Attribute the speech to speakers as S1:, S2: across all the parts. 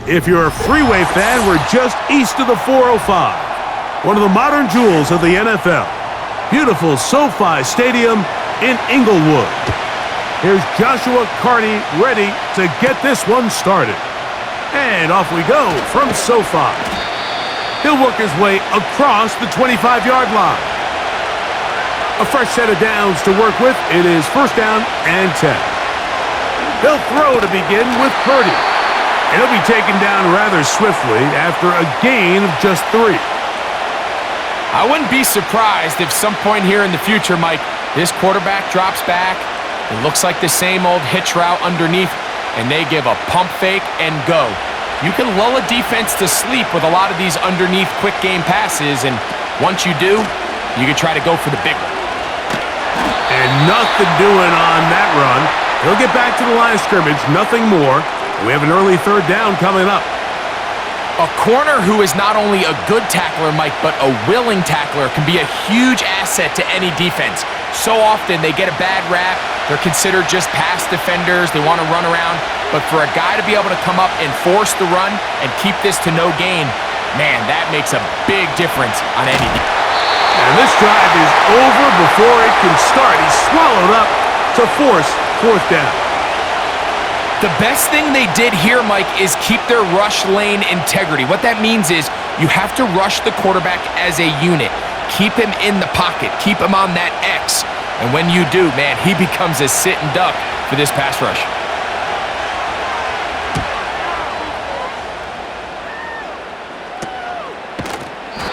S1: If you're a freeway fan, we're just east of the 405, one of the modern jewels of the NFL. Beautiful SoFi Stadium in Inglewood. Here's Joshua Carney ready to get this one started. And off we go from SoFi. He'll work his way across the 25-yard line. A fresh set of downs to work with. It is first down and 10. He'll throw to begin with Purdy. And he'll be taken down rather swiftly after a gain of just 3.
S2: I wouldn't be surprised if some point here in the future, Mike, this quarterback drops back. It looks like the same old hitch route underneath, and they give a pump fake and go. You can lull a defense to sleep with a lot of these underneath quick game passes, and once you do, you can try to go for the big one.
S1: And nothing doing on that run. He'll get back to the line of scrimmage, nothing more. We have an early third down coming up.
S2: A corner who is not only a good tackler, Mike, but a willing tackler can be a huge asset to any defense. So often they get a bad rap. They're considered just pass defenders. They want to run around. But for a guy to be able to come up and force the run and keep this to no gain, man, that makes a big difference on any defense.
S1: And this drive is over before it can start. He's swallowed up to force fourth down.
S2: The best thing they did here, Mike, is keep their rush lane integrity. What that means is you have to rush the quarterback as a unit. Keep him in the pocket. Keep him on that X. And when you do, man, he becomes a sit and duck for this pass rush.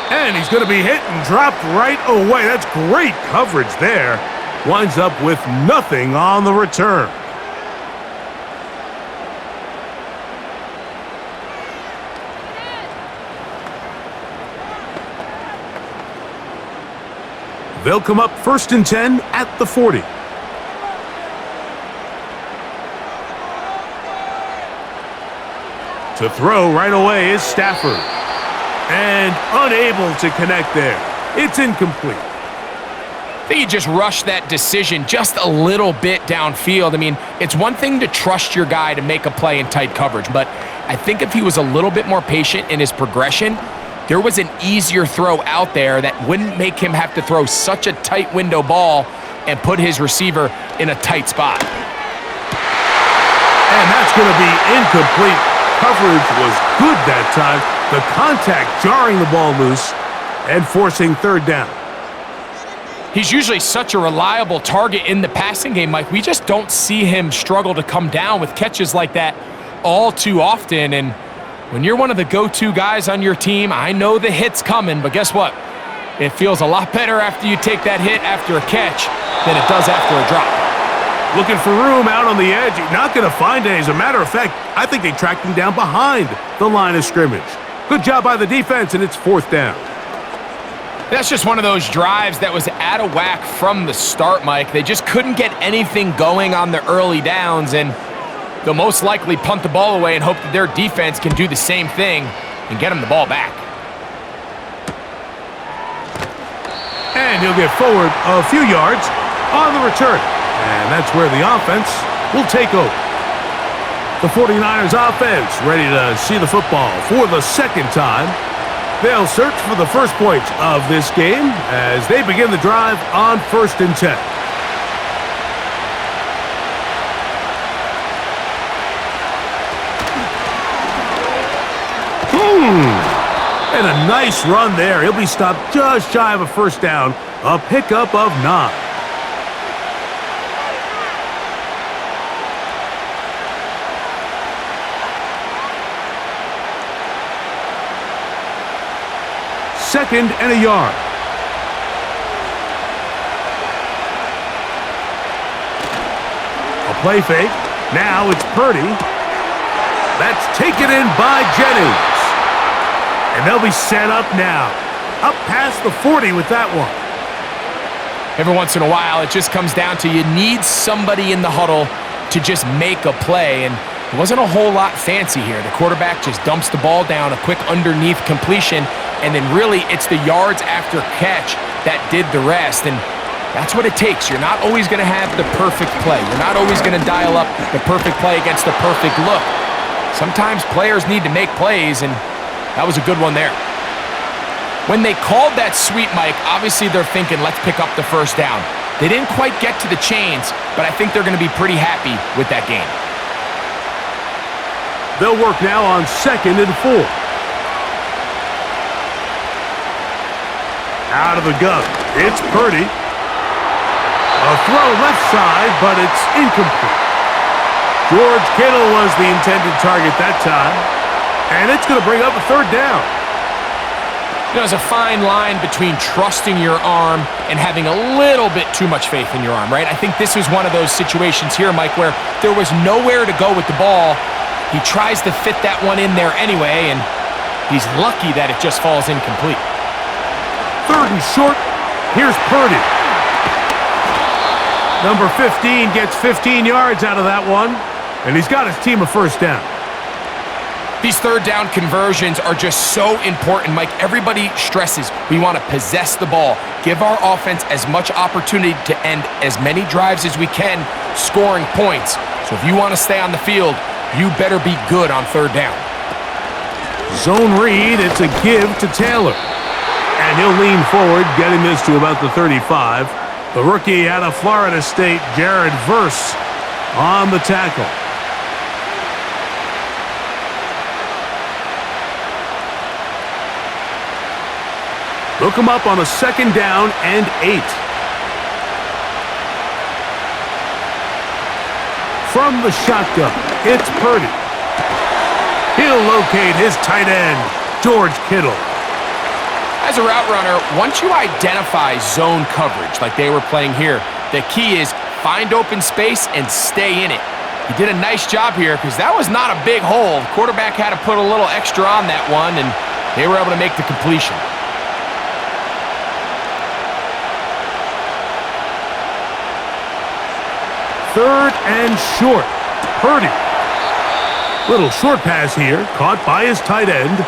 S1: And he's going to be hit and dropped right away. That's great coverage there. Winds up with nothing on the return. They'll come up first and 10 at the 40. To throw right away is Stafford. And unable to connect there. It's incomplete.
S2: I think you just rushed that decision just a little bit downfield. I mean, it's one thing to trust your guy to make a play in tight coverage, but I think if he was a little bit more patient in his progression, there was an easier throw out there that wouldn't make him have to throw such a tight window ball and put his receiver in a tight spot.
S1: And that's going to be incomplete. Coverage was good that time. The contact jarring the ball loose and forcing third down.
S2: He's usually such a reliable target in the passing game, Mike. We just don't see him struggle to come down with catches like that all too often. And when you're one of the go-to guys on your team, I know the hit's coming, but guess what? It feels a lot better after you take that hit after a catch than it does after a drop.
S1: Looking for room out on the edge. You're not going to find any. As a matter of fact, I think they tracked him down behind the line of scrimmage. Good job by the defense, and it's fourth down.
S2: That's just one of those drives that was out of whack from the start, Mike. They just couldn't get anything going on the early downs, and they'll most likely punt the ball away and hope that their defense can do the same thing and get them the ball back.
S1: And he'll get forward a few yards on the return. And that's where the offense will take over. The 49ers offense ready to see the football for the second time. They'll search for the first point of this game as they begin the drive on first and 10. And a nice run there. He'll be stopped just shy of a first down. A pickup of 9. Second and a yard. A play fake. Now it's Purdy. That's taken in by Jennings. And they'll be set up now. Up past the 40 with that one.
S2: Every once in a while, it just comes down to you need somebody in the huddle to just make a play. And it wasn't a whole lot fancy here. The quarterback just dumps the ball down, a quick underneath completion, and then really it's the yards after catch that did the rest. And that's what it takes. You're not always going to have the perfect play. You're not always going to dial up the perfect play against the perfect look. Sometimes players need to make plays, and that was a good one there. When they called that sweep, Mike, obviously they're thinking, let's pick up the first down. They didn't quite get to the chains, but I think they're going to be pretty happy with that game.
S1: They'll work now on 2nd and 4. Out of the gun. It's Purdy. A throw left side, but it's incomplete. George Kittle was the intended target that time, and it's going to bring up a 3rd down.
S2: There's a fine line between trusting your arm and having a little bit too much faith in your arm, right? I think this is one of those situations here, Mike, where there was nowhere to go with the ball. He tries to fit that one in there anyway, and he's lucky that it just falls incomplete.
S1: 3rd and short. Here's Purdy. Number 15 gets 15 yards out of that one, and he's got his team a first down.
S2: These 3rd down conversions are just so important, Mike. Everybody stresses we want to possess the ball, give our offense as much opportunity to end as many drives as we can, scoring points. So if you want to stay on the field, you better be good on 3rd down.
S1: Zone read, it's a give to Taylor. And he'll lean forward, getting this to about the 35. The rookie out of Florida State, Jared Verse, on the tackle. Look him up on a 2nd down and 8. From the shotgun, it's Purdy. He'll locate his tight end, George Kittle.
S2: As a route runner, once you identify zone coverage like they were playing here, the key is find open space and stay in it. He did a nice job here because that was not a big hole. The quarterback had to put a little extra on that one, and they were able to make the completion.
S1: 3rd and short. Purdy. Little short pass here, caught by his tight end.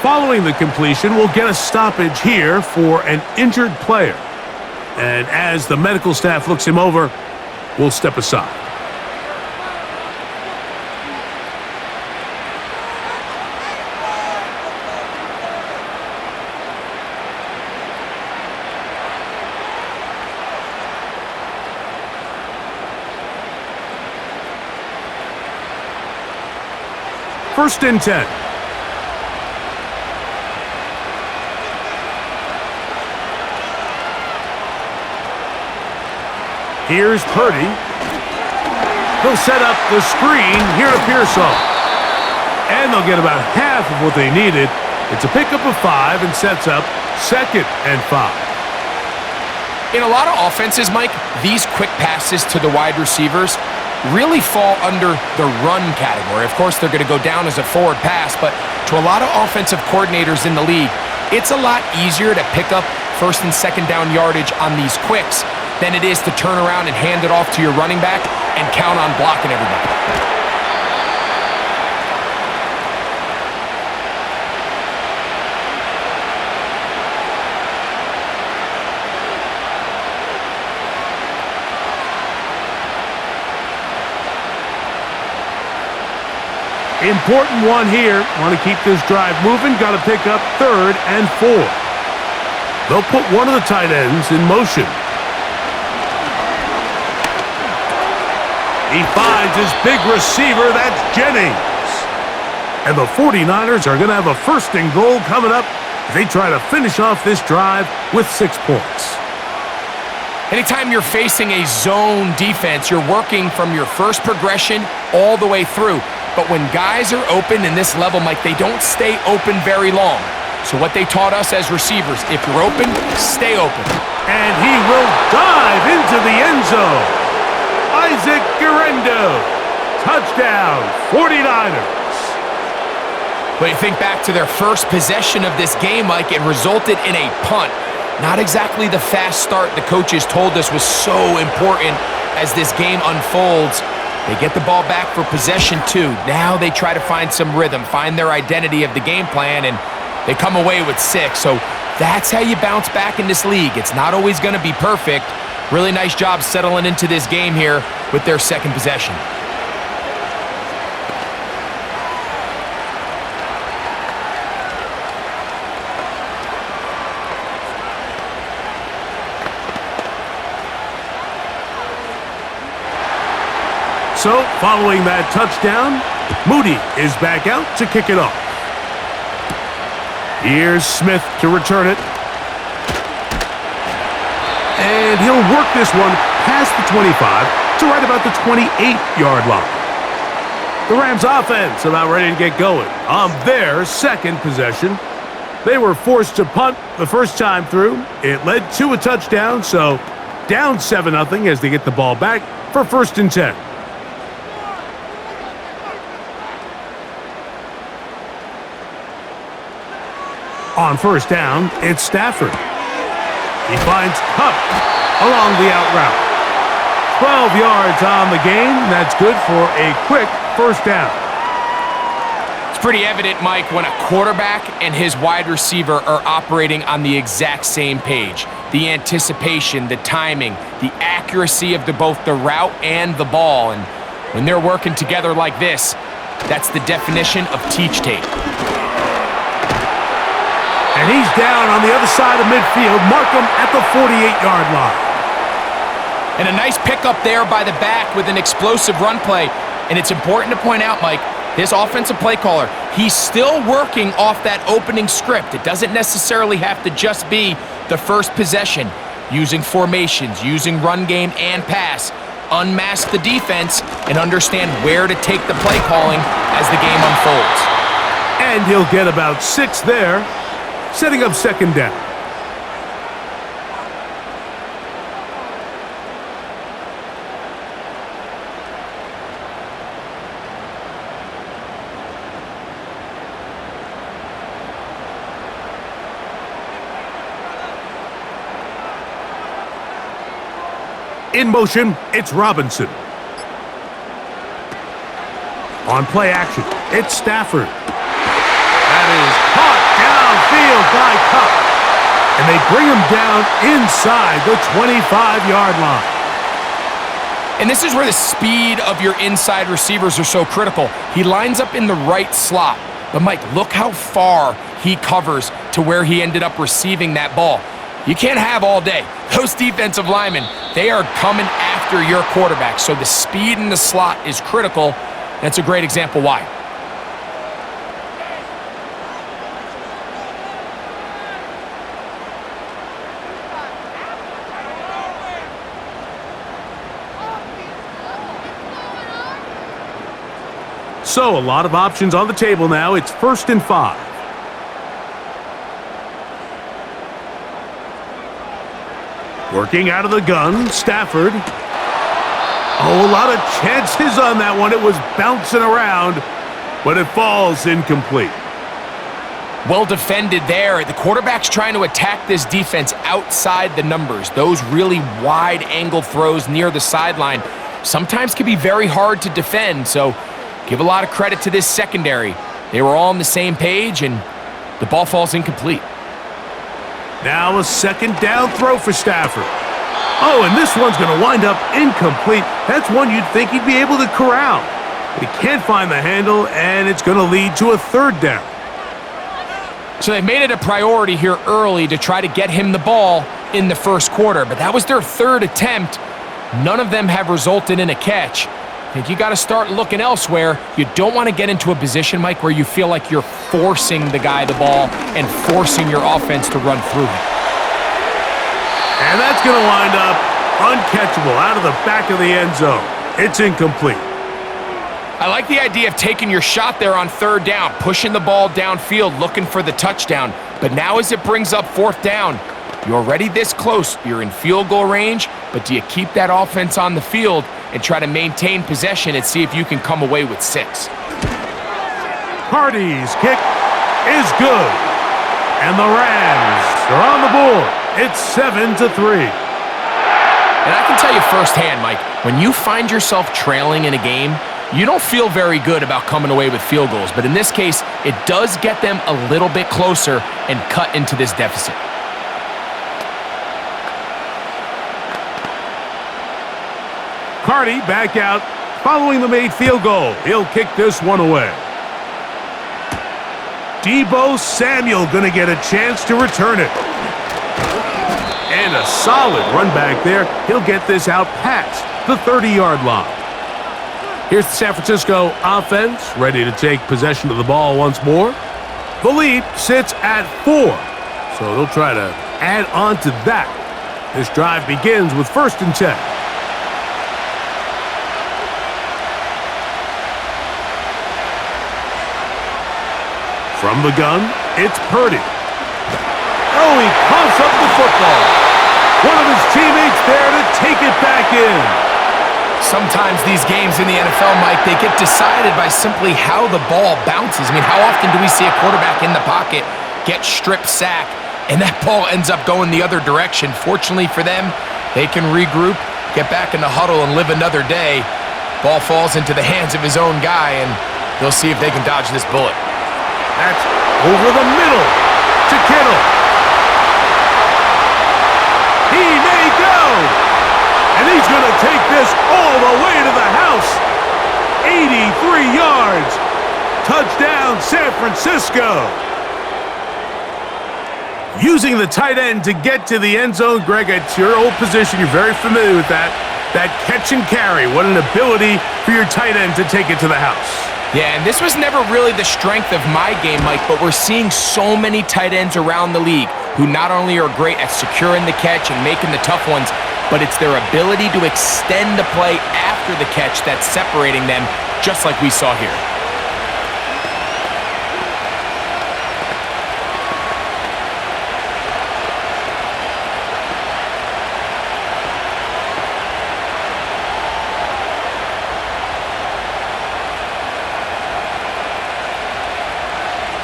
S1: Following the completion, we'll get a stoppage here for an injured player. And as the medical staff looks him over, we'll step aside. First and 10. Here's Purdy. He'll set up the screen here to Pearsall. And they'll get about half of what they needed. It's a pickup of 5 and sets up 2nd and 5.
S2: In a lot of offenses, Mike, these quick passes to the wide receivers really fall under the run category. Of course, they're going to go down as a forward pass, but to a lot of offensive coordinators in the league, it's a lot easier to pick up 1st and 2nd down yardage on these quicks than it is to turn around and hand it off to your running back and count on blocking everybody.
S1: Important one here. Want to keep this drive moving. Got to pick up 3rd and 4. They'll put one of the tight ends in motion. He finds his big receiver. That's Jennings. And the 49ers are going to have a 1st and goal coming up. They try to finish off this drive with 6 points.
S2: Anytime you're facing a zone defense, you're working from your first progression all the way through. But when guys are open in this level, Mike, they don't stay open very long. So what they taught us as receivers, if you're open, stay open.
S1: And he will dive into the end zone. Isaac Guerrero. Touchdown, 49ers.
S2: But you think back to their first possession of this game, Mike, it resulted in a punt. Not exactly the fast start the coaches told us was so important as this game unfolds. They get the ball back for possession 2. Now they try to find some rhythm, find their identity of the game plan, and they come away with 6. So that's how you bounce back in this league. It's not always going to be perfect. Really nice job settling into this game here with their 2nd possession.
S1: So, following that touchdown, Moody is back out to kick it off. Here's Smith to return it. And he'll work this one past the 25 to right about the 28-yard line. The Rams offense about ready to get going on their second possession. They were forced to punt the first time through. It led to a touchdown, so down 7-0 as they get the ball back for 1st and 10. On 1st down, it's Stafford. He finds Kupp along the out route. 12 yards on the gain. That's good for a quick 1st down.
S2: It's pretty evident, Mike, when a quarterback and his wide receiver are operating on the exact same page. The anticipation, the timing, the accuracy of both the route and the ball. And when they're working together like this, that's the definition of teach tape.
S1: And he's down on the other side of midfield. Mark him at the 48-yard line.
S2: And a nice pickup there by the back with an explosive run play. And it's important to point out, Mike, this offensive play caller, he's still working off that opening script. It doesn't necessarily have to just be the first possession. Using formations, using run game and pass. Unmask the defense and understand where to take the play calling as the game unfolds.
S1: And he'll get about 6 there, setting up 2nd down. In motion, it's Robinson. On play action, it's Stafford. That is caught downfield by Kupp. And they bring him down inside the 25-yard line.
S2: And this is where the speed of your inside receivers are so critical. He lines up in the right slot. But, Mike, look how far he covers to where he ended up receiving that ball. You can't have all day. Those defensive linemen, they are coming after your quarterback. So the speed in the slot is critical. That's a great example why.
S1: So a lot of options on the table now. It's 1st and 5. Working out of the gun, Stafford. Oh, a lot of chances on that one. It was bouncing around, but it falls incomplete.
S2: Well defended there. The quarterback's trying to attack this defense outside the numbers. Those really wide angle throws near the sideline sometimes can be very hard to defend, so give a lot of credit to this secondary. They were all on the same page, and the ball falls incomplete.
S1: Now a 2nd down throw for Stafford. Oh, and this one's going to wind up incomplete. That's one you'd think he'd be able to corral. But he can't find the handle, and it's going to lead to a 3rd down.
S2: So they've made it a priority here early to try to get him the ball in the 1st quarter, but that was their 3rd attempt. None of them have resulted in a catch. I think you got to start looking elsewhere. You don't want to get into a position, Mike, where you feel like you're forcing the guy the ball and forcing your offense to run through him.
S1: And that's going to wind up uncatchable out of the back of the end zone. It's incomplete.
S2: I like the idea of taking your shot there on 3rd down, pushing the ball downfield, looking for the touchdown. But now as it brings up 4th down, you're already this close. You're in field goal range, but do you keep that offense on the field and try to maintain possession and see if you can come away with 6?
S1: Hardy's kick is good. And the Rams are on the board. It's 7-3.
S2: And I can tell you firsthand, Mike, when you find yourself trailing in a game, you don't feel very good about coming away with field goals. But in this case, it does get them a little bit closer and cut into this deficit.
S1: Hardy back out following the made field goal. He'll kick this one away. Deebo Samuel going to get a chance to return it. And a solid run back there. He'll get this out past the 30-yard line. Here's the San Francisco offense, ready to take possession of the ball once more. The lead sits at 4, so they'll try to add on to that. This drive begins with 1st and 10. From the gun, it's Purdy. Oh, he coughs up the football. One of his teammates there to take it back in.
S2: Sometimes these games in the NFL, Mike, they get decided by simply how the ball bounces. I mean, how often do we see a quarterback in the pocket get strip sack, and that ball ends up going the other direction? Fortunately for them, they can regroup, get back in the huddle, and live another day. Ball falls into the hands of his own guy, and they'll see if they can dodge this bullet.
S1: That's over the middle to Kittle. He may go. And he's going to take this all the way to the house. 83 yards. Touchdown, San Francisco. Using the tight end to get to the end zone, Greg, it's your old position. You're very familiar with that. That catch and carry. What an ability for your tight end to take it to the house.
S2: Yeah, and this was never really the strength of my game, Mike, but we're seeing so many tight ends around the league who not only are great at securing the catch and making the tough ones, but it's their ability to extend the play after the catch that's separating them, just like we saw here.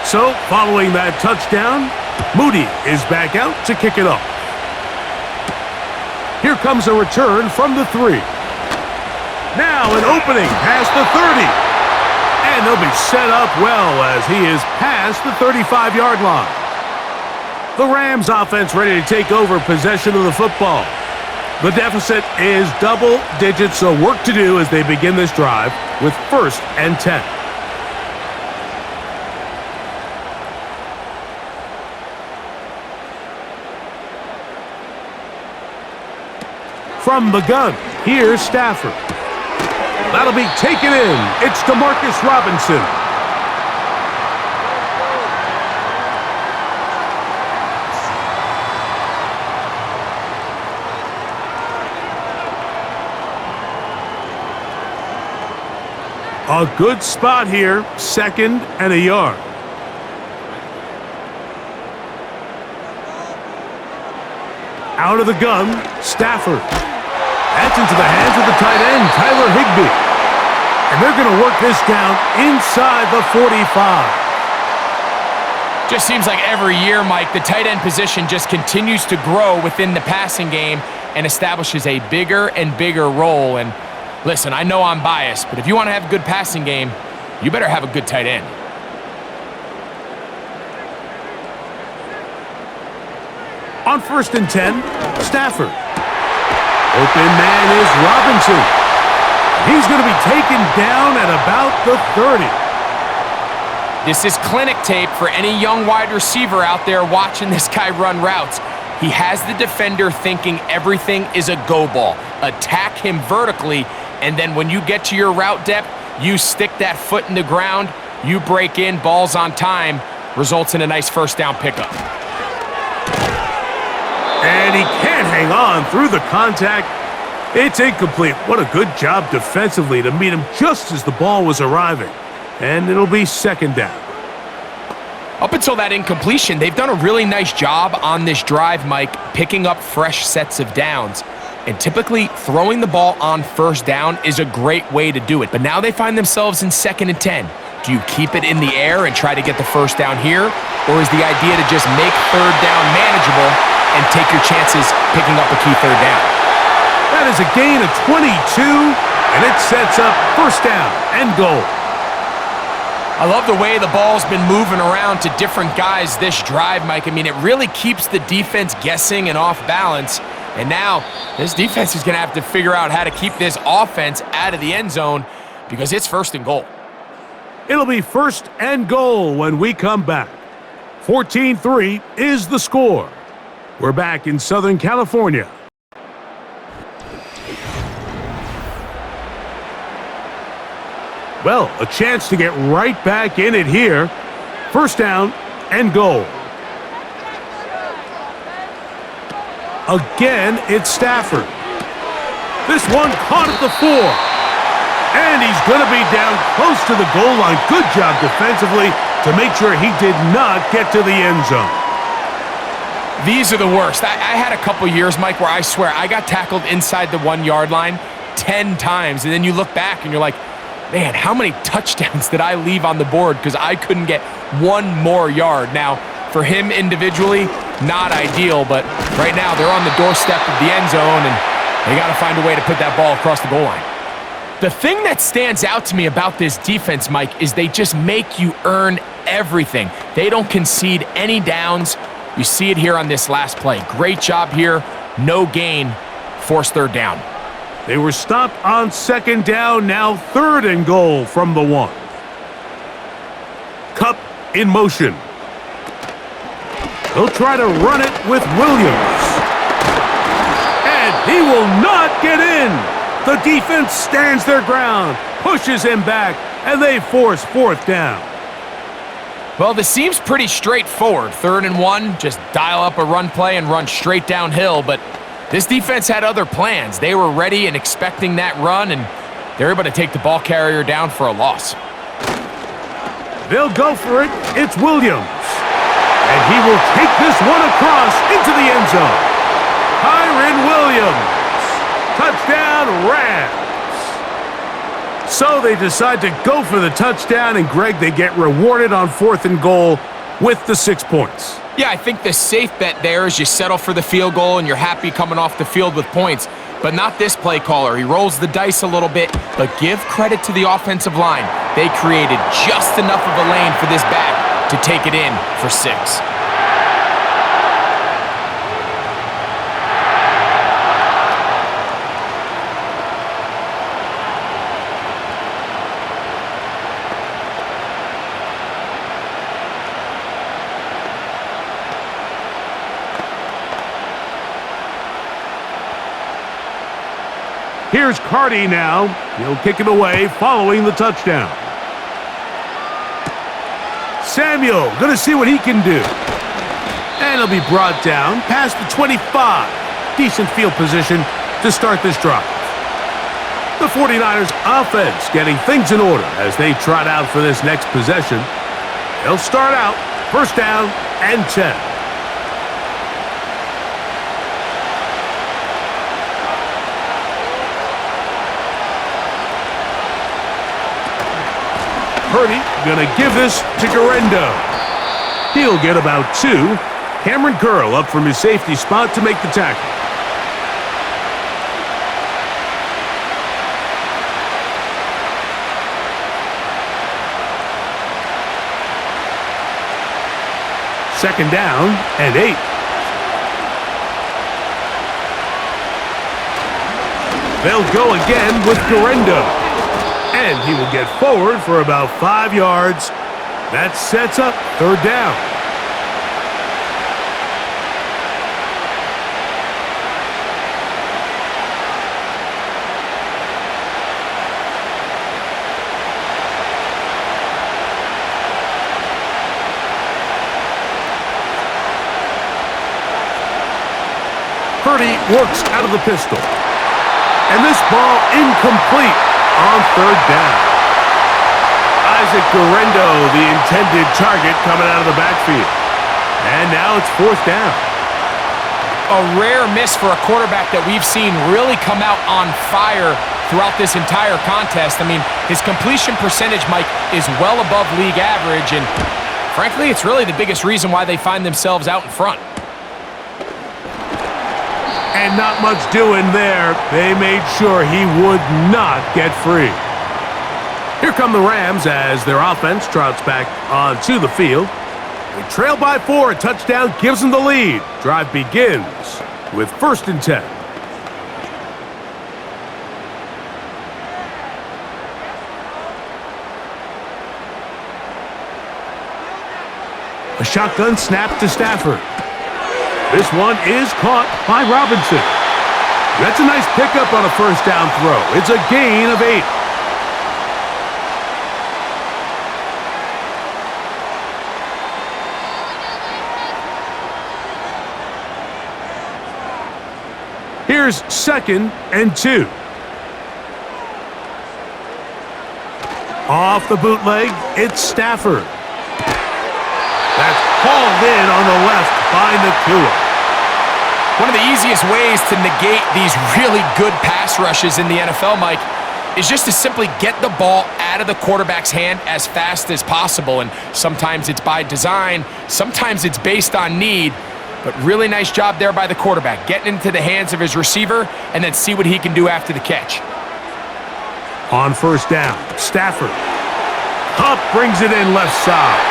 S1: So, following that touchdown, Moody is back out to kick it off. Here comes a return from the 3. Now an opening past the 30. And they'll be set up well as he is past the 35-yard line. The Rams offense ready to take over possession of the football. The deficit is double digits, so work to do as they begin this drive with 1st and 10. From the gun, here's Stafford. That'll be taken in. It's DeMarcus Robinson. A good spot here, 2nd and a yard. Out of the gun, Stafford. That's into the hands of the tight end, Tyler Higbee. And they're going to work this down inside the 45.
S2: Just seems like every year, Mike, the tight end position just continues to grow within the passing game and establishes a bigger and bigger role. And listen, I know I'm biased, but if you want to have a good passing game, you better have a good tight end.
S1: On 1st and 10, Stafford. Open man is Robinson. He's going to be taken down at about the 30.
S2: This is clinic tape for any young wide receiver out there watching this guy run routes. He has the defender thinking everything is a go ball. Attack him vertically, and then when you get to your route depth, you stick that foot in the ground, you break in, balls on time, results in a nice 1st down pickup.
S1: And he can't hang on through the contact. It's incomplete. What a good job defensively to meet him just as the ball was arriving. And it'll be 2nd down.
S2: Up until that incompletion, they've done a really nice job on this drive, Mike, picking up fresh sets of downs. And typically, throwing the ball on 1st down is a great way to do it. But now they find themselves in 2nd and 10. Do you keep it in the air and try to get the 1st down here? Or is the idea to just make 3rd down manageable and take your chances picking up a key 3rd down?
S1: That is a gain of 22, and it sets up 1st down and goal.
S2: I love the way the ball's been moving around to different guys this drive, Mike. I mean, it really keeps the defense guessing and off balance. And now this defense is going to have to figure out how to keep this offense out of the end zone because it's 1st and goal.
S1: It'll be 1st and goal when we come back. 14-3 is the score. We're back in Southern California. Well, a chance to get right back in it here. First down and goal. Again, it's Stafford. This one caught at the 4. And he's going to be down close to the goal line. Good job defensively to make sure he did not get to the end zone.
S2: These are the worst. I had a couple years, Mike, where I swear I got tackled inside the 1-yard line 10 times. And then you look back and you're like, man, how many touchdowns did I leave on the board because I couldn't get one more yard? Now, for him individually, not ideal, but right now they're on the doorstep of the end zone, and they got to find a way to put that ball across the goal line. The thing that stands out to me about this defense, Mike, is they just make you earn everything. They don't concede any downs. You see it here on this last play. Great job here. No gain. Forced third down.
S1: They were stopped on second down. Now third and goal from the 1. Kupp in motion. He'll try to run it with Williams. And he will not get in. The defense stands their ground, pushes him back, and they force fourth down.
S2: Well, this seems pretty straightforward. 3rd and 1, just dial up a run play and run straight downhill, but this defense had other plans. They were ready and expecting that run, and they're able to take the ball carrier down for a loss.
S1: They'll go for it. It's Williams. And he will take this one across into the end zone. Kyren Williams. Touchdown, Rams. So they decide to go for the touchdown, and Greg, they get rewarded on 4th and goal with the 6 points.
S2: Yeah, I think the safe bet there is you settle for the field goal and you're happy coming off the field with points. But not this play caller. He rolls the dice a little bit, but give credit to the offensive line. They created just enough of a lane for this back to take it in for 6.
S1: Here's Carty now. He'll kick it away following the touchdown. Samuel going to see what he can do. And he'll be brought down past the 25. Decent field position to start this drive. The 49ers offense getting things in order as they trot out for this next possession. They'll start out first down and 10. Purdy gonna give this to Garendo. He'll get about 2. Cameron Curl up from his safety spot to make the tackle. Second down and 8. They'll go again with Garendo. And he will get forward for about 5 yards. That sets up third down. Purdy works out of the pistol. And this ball incomplete on third down. Isaac Garendo, the intended target, coming out of the backfield. And now it's fourth down.
S2: A rare miss for a quarterback that we've seen really come out on fire throughout this entire contest. I mean, his completion percentage, Mike, is well above league average, and frankly, it's really the biggest reason why they find themselves out in front.
S1: And not much doing there. They made sure he would not get free. Here come the Rams as their offense trots back onto the field. They trail by 4. A touchdown gives them the lead. Drive begins with 1st and 10. A shotgun snap to Stafford. This one is caught by Robinson. That's a nice pickup on a first down throw. It's a gain of 8. Here's 2nd and 2. Off the bootleg, it's Stafford. That's hauled in on the left by Nakua.
S2: One of the easiest ways to negate these really good pass rushes in the NFL, Mike, is just to simply get the ball out of the quarterback's hand as fast as possible. And sometimes it's by design, sometimes it's based on need. But really nice job there by the quarterback, getting into the hands of his receiver and then see what he can do after the catch.
S1: On 1st down, Stafford. Up brings it in left side.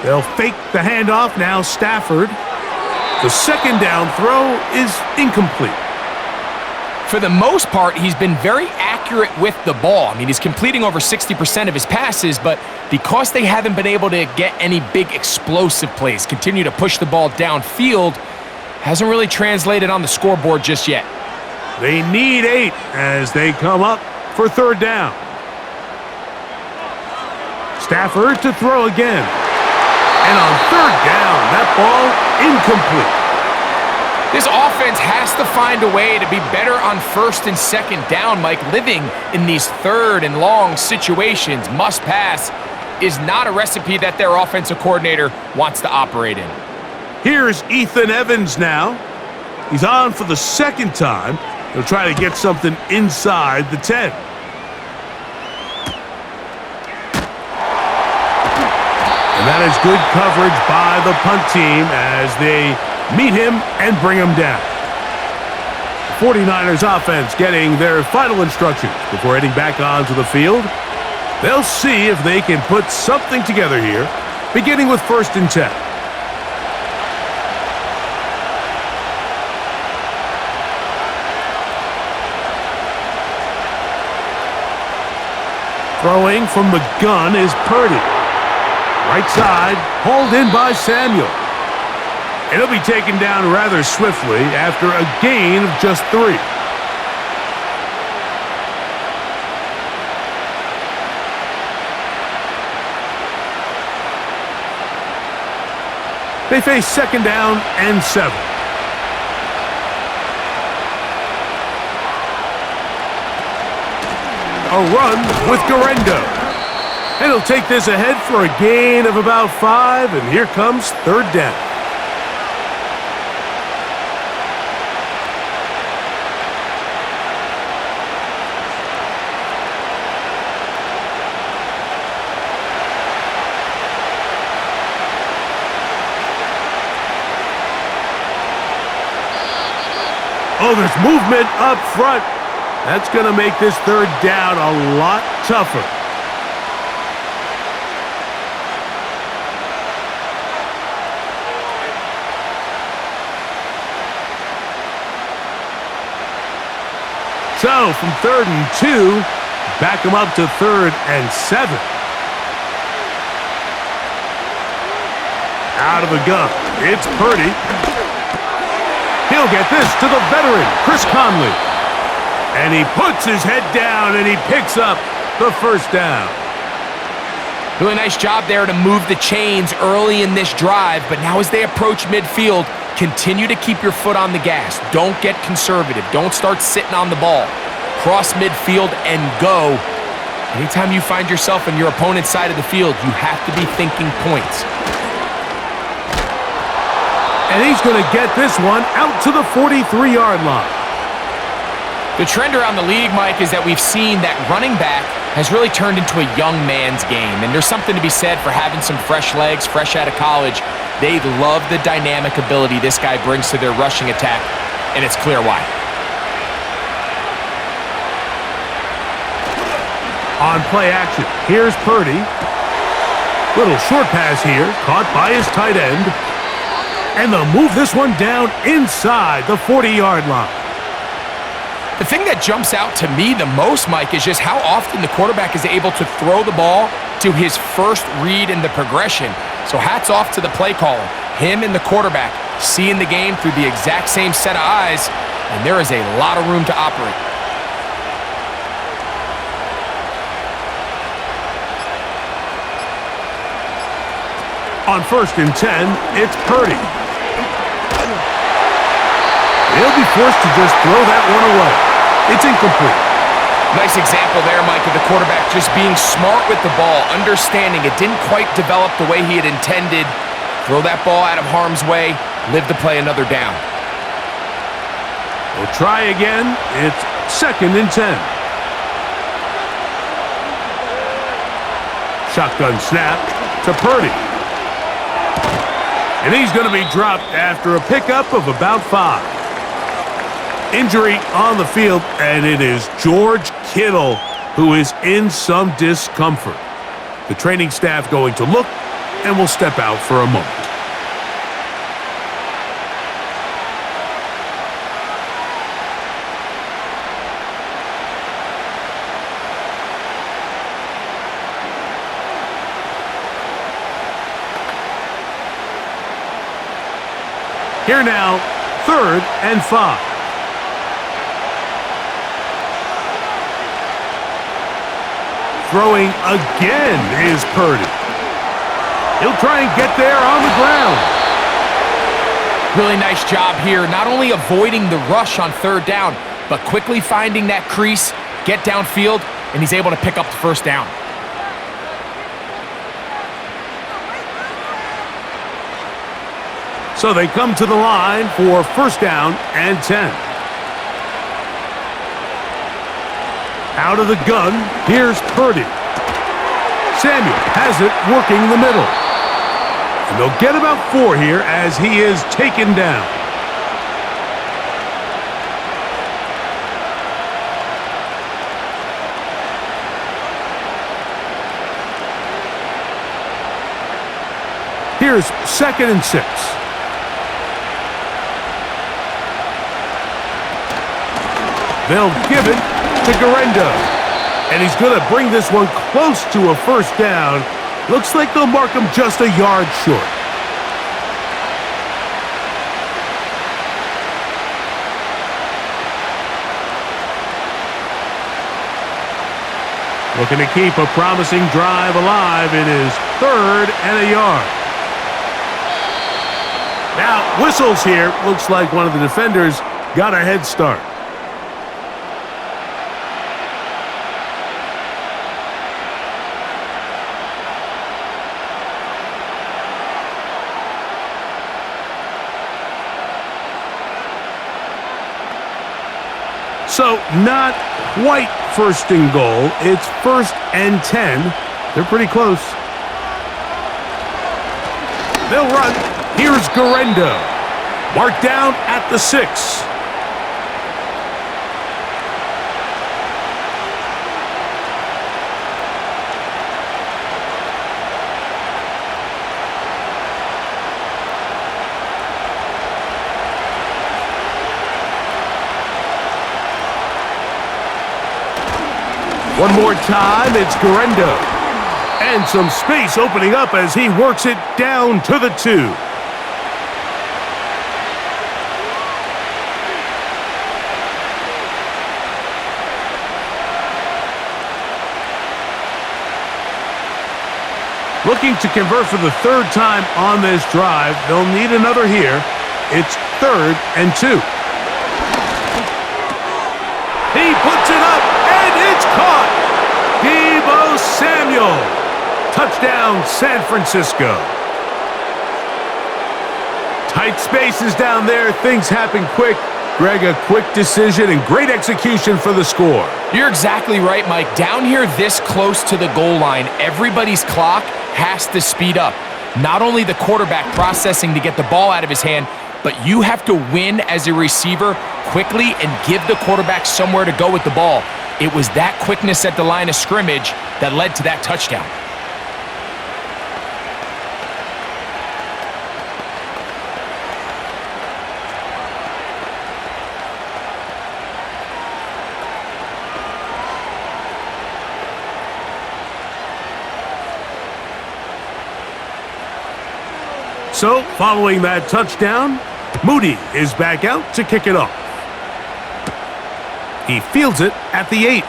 S1: They'll fake the handoff. Now Stafford. The 2nd down throw is incomplete.
S2: For the most part, he's been very accurate with the ball. I mean, he's completing over 60% of his passes, but because they haven't been able to get any big explosive plays, continue to push the ball downfield, hasn't really translated on the scoreboard just yet.
S1: They need 8 as they come up for 3rd down. Stafford to throw again. And on 3rd down, that ball incomplete.
S2: This offense has to find a way to be better on 1st and 2nd down, Mike. Living in these 3rd and long situations, must pass, is not a recipe that their offensive coordinator wants to operate in.
S1: Here's Ethan Evans now. He's on for the 2nd time. He'll try to get something inside the 10. And that is good coverage by the punt team as they meet him and bring him down. The 49ers offense getting their final instructions before heading back onto the field. They'll see if they can put something together here, beginning with 1st and 10. Throwing from the gun is Purdy. Right side, hauled in by Samuel. And he'll be taken down rather swiftly after a gain of just 3. They face 2nd down and 7. A run with Garendo. And he'll take this ahead for a gain of about 5, and here comes 3rd down. Oh, there's movement up front. That's going to make this 3rd down a lot tougher. So, from 3rd and 2, back them up to 3rd and 7. Out of the gun, it's Purdy. He'll get this to the veteran, Chris Conley. And he puts his head down and he picks up the 1st down.
S2: Really nice job there to move the chains early in this drive, but now as they approach midfield, continue to keep your foot on the gas. Don't get conservative. Don't start sitting on the ball. Cross midfield and go. Anytime you find yourself on your opponent's side of the field, you have to be thinking points.
S1: And he's going to get this one out to the 43-yard line.
S2: The trend around the league, Mike, is that we've seen that running back has really turned into a young man's game. And there's something to be said for having some fresh legs, fresh out of college. They love the dynamic ability this guy brings to their rushing attack, and it's clear why.
S1: On play action, here's Purdy. Little short pass here, caught by his tight end. And they'll move this one down inside the 40-yard line.
S2: The thing that jumps out to me the most, Mike, is just how often the quarterback is able to throw the ball to his first read in the progression. So hats off to the play caller. Him and the quarterback seeing the game through the exact same set of eyes, and there is a lot of room to operate.
S1: On 1st and 10, it's Purdy. He'll be forced to just throw that one away. It's incomplete.
S2: Nice example there, Mike, of the quarterback just being smart with the ball, understanding it didn't quite develop the way he had intended. Throw that ball out of harm's way, live to play another down.
S1: We'll try again. It's 2nd and 10. Shotgun snap to Purdy. And he's going to be dropped after a pickup of about 5. Injury on the field, and it is George Kittle who is in some discomfort. The training staff going to look and will step out for a moment. Here now, 3rd and 5. Throwing again is Purdy. He'll try and get there on the ground.
S2: Really nice job here, not only avoiding the rush on 3rd down, but quickly finding that crease, get downfield, and he's able to pick up the 1st down.
S1: So they come to the line for 1st down and 10. Out of the gun, here's Purdy. Samuel has it working the middle. And they'll get about 4 here as he is taken down. Here's 2nd and 6. They'll give it to Garendo. And he's going to bring this one close to a 1st down. Looks like they'll mark him just a yard short. Looking to keep a promising drive alive. It is 3rd and a yard. Now, whistles here. Looks like one of the defenders got a head start. So, not quite 1st and goal. It's 1st and 10. They're pretty close. They'll run. Here's Garendo. Marked down at the 6. One more time, it's Garendo. And some space opening up as he works it down to the 2. Looking to convert for the 3rd time on this drive. They'll need another here. It's 3rd and 2. He puts it up, and it's caught. Deebo Samuel. Touchdown, San Francisco. Tight spaces down there. Things happen quick. Greg, a quick decision and great execution for the score.
S2: You're exactly right, Mike. Down here this close to the goal line, everybody's clock has to speed up. Not only the quarterback processing to get the ball out of his hand, but you have to win as a receiver quickly and give the quarterback somewhere to go with the ball. It was that quickness at the line of scrimmage that led to that touchdown.
S1: So, following that touchdown, Moody is back out to kick it off. He fields it at the 8.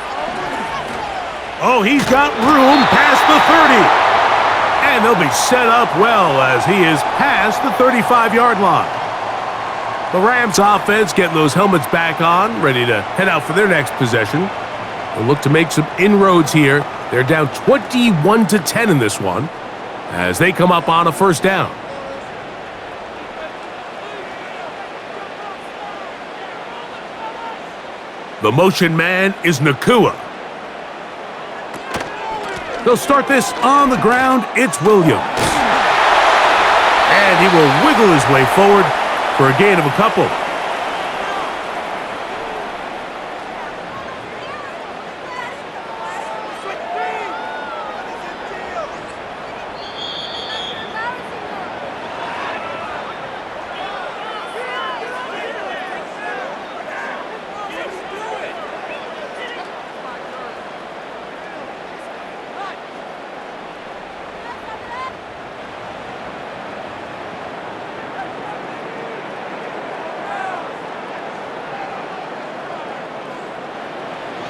S1: Oh, he's got room past the 30. And they'll be set up well as he is past the 35-yard line. The Rams offense getting those helmets back on, ready to head out for their next possession. They'll look to make some inroads here. They're down 21-10 in this one as they come up on a first down. The motion man is Nakua. They'll start this on the ground. It's Williams. And he will wiggle his way forward for a gain of a couple.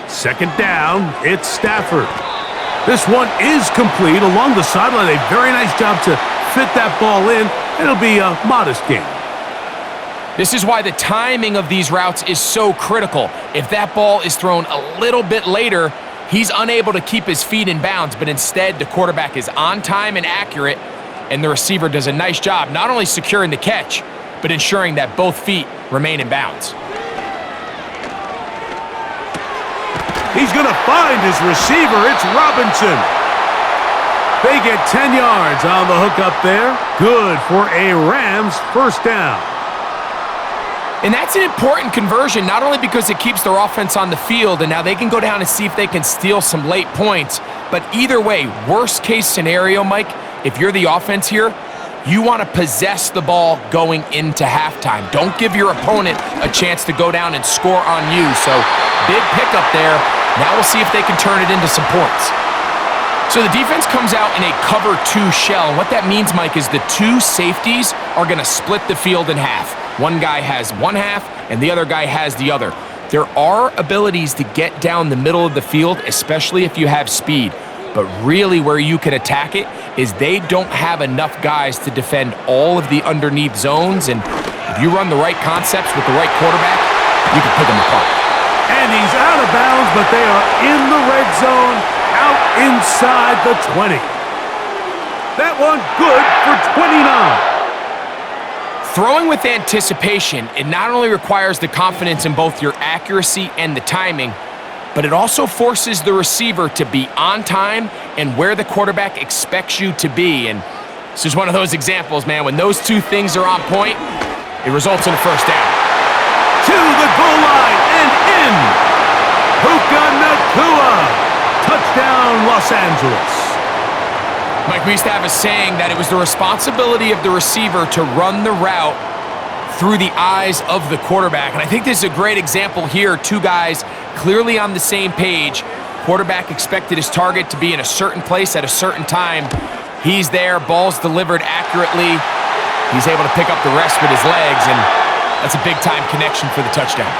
S1: Second down, it's Stafford. This one is complete along the sideline. A very nice job to fit that ball in. It'll be a modest gain.
S2: This is why the timing of these routes is so critical. If that ball is thrown a little bit later, he's unable to keep his feet in bounds, but instead the quarterback is on time and accurate, and the receiver does a nice job not only securing the catch, but ensuring that both feet remain in bounds.
S1: He's going to find his receiver. It's Robinson. They get 10 yards on the hook up there. Good for a Rams first down.
S2: And that's an important conversion, not only because it keeps their offense on the field, and now they can go down and see if they can steal some late points, but either way, worst case scenario, Mike, if you're the offense here, you want to possess the ball going into halftime. Don't give your opponent a chance to go down and score on you. So big pickup there. Now we'll see if they can turn it into some points. So the defense comes out in a cover 2 shell. And what that means, Mike, is the 2 safeties are going to split the field in half. One guy has one half and the other guy has the other. There are abilities to get down the middle of the field, especially if you have speed. But really where you can attack it is they don't have enough guys to defend all of the underneath zones. And if you run the right concepts with the right quarterback, you can pick them apart.
S1: And he's out of bounds, but they are in the red zone, out inside the 20. That one good for 29.
S2: Throwing with anticipation, it not only requires the confidence in both your accuracy and the timing, but it also forces the receiver to be on time and where the quarterback expects you to be. And this is one of those examples, man. When those 2 things are on point, it results in a first down.
S1: To the goal line and in. Puka Nakua. Touchdown, Los Angeles.
S2: Mike, we used to have a saying that it was the responsibility of the receiver to run the route through the eyes of the quarterback. And I think this is a great example here. 2 guys clearly on the same page. Quarterback expected his target to be in a certain place at a certain time. He's there, ball's delivered accurately. He's able to pick up the rest with his legs, and that's a big-time connection for the touchdown.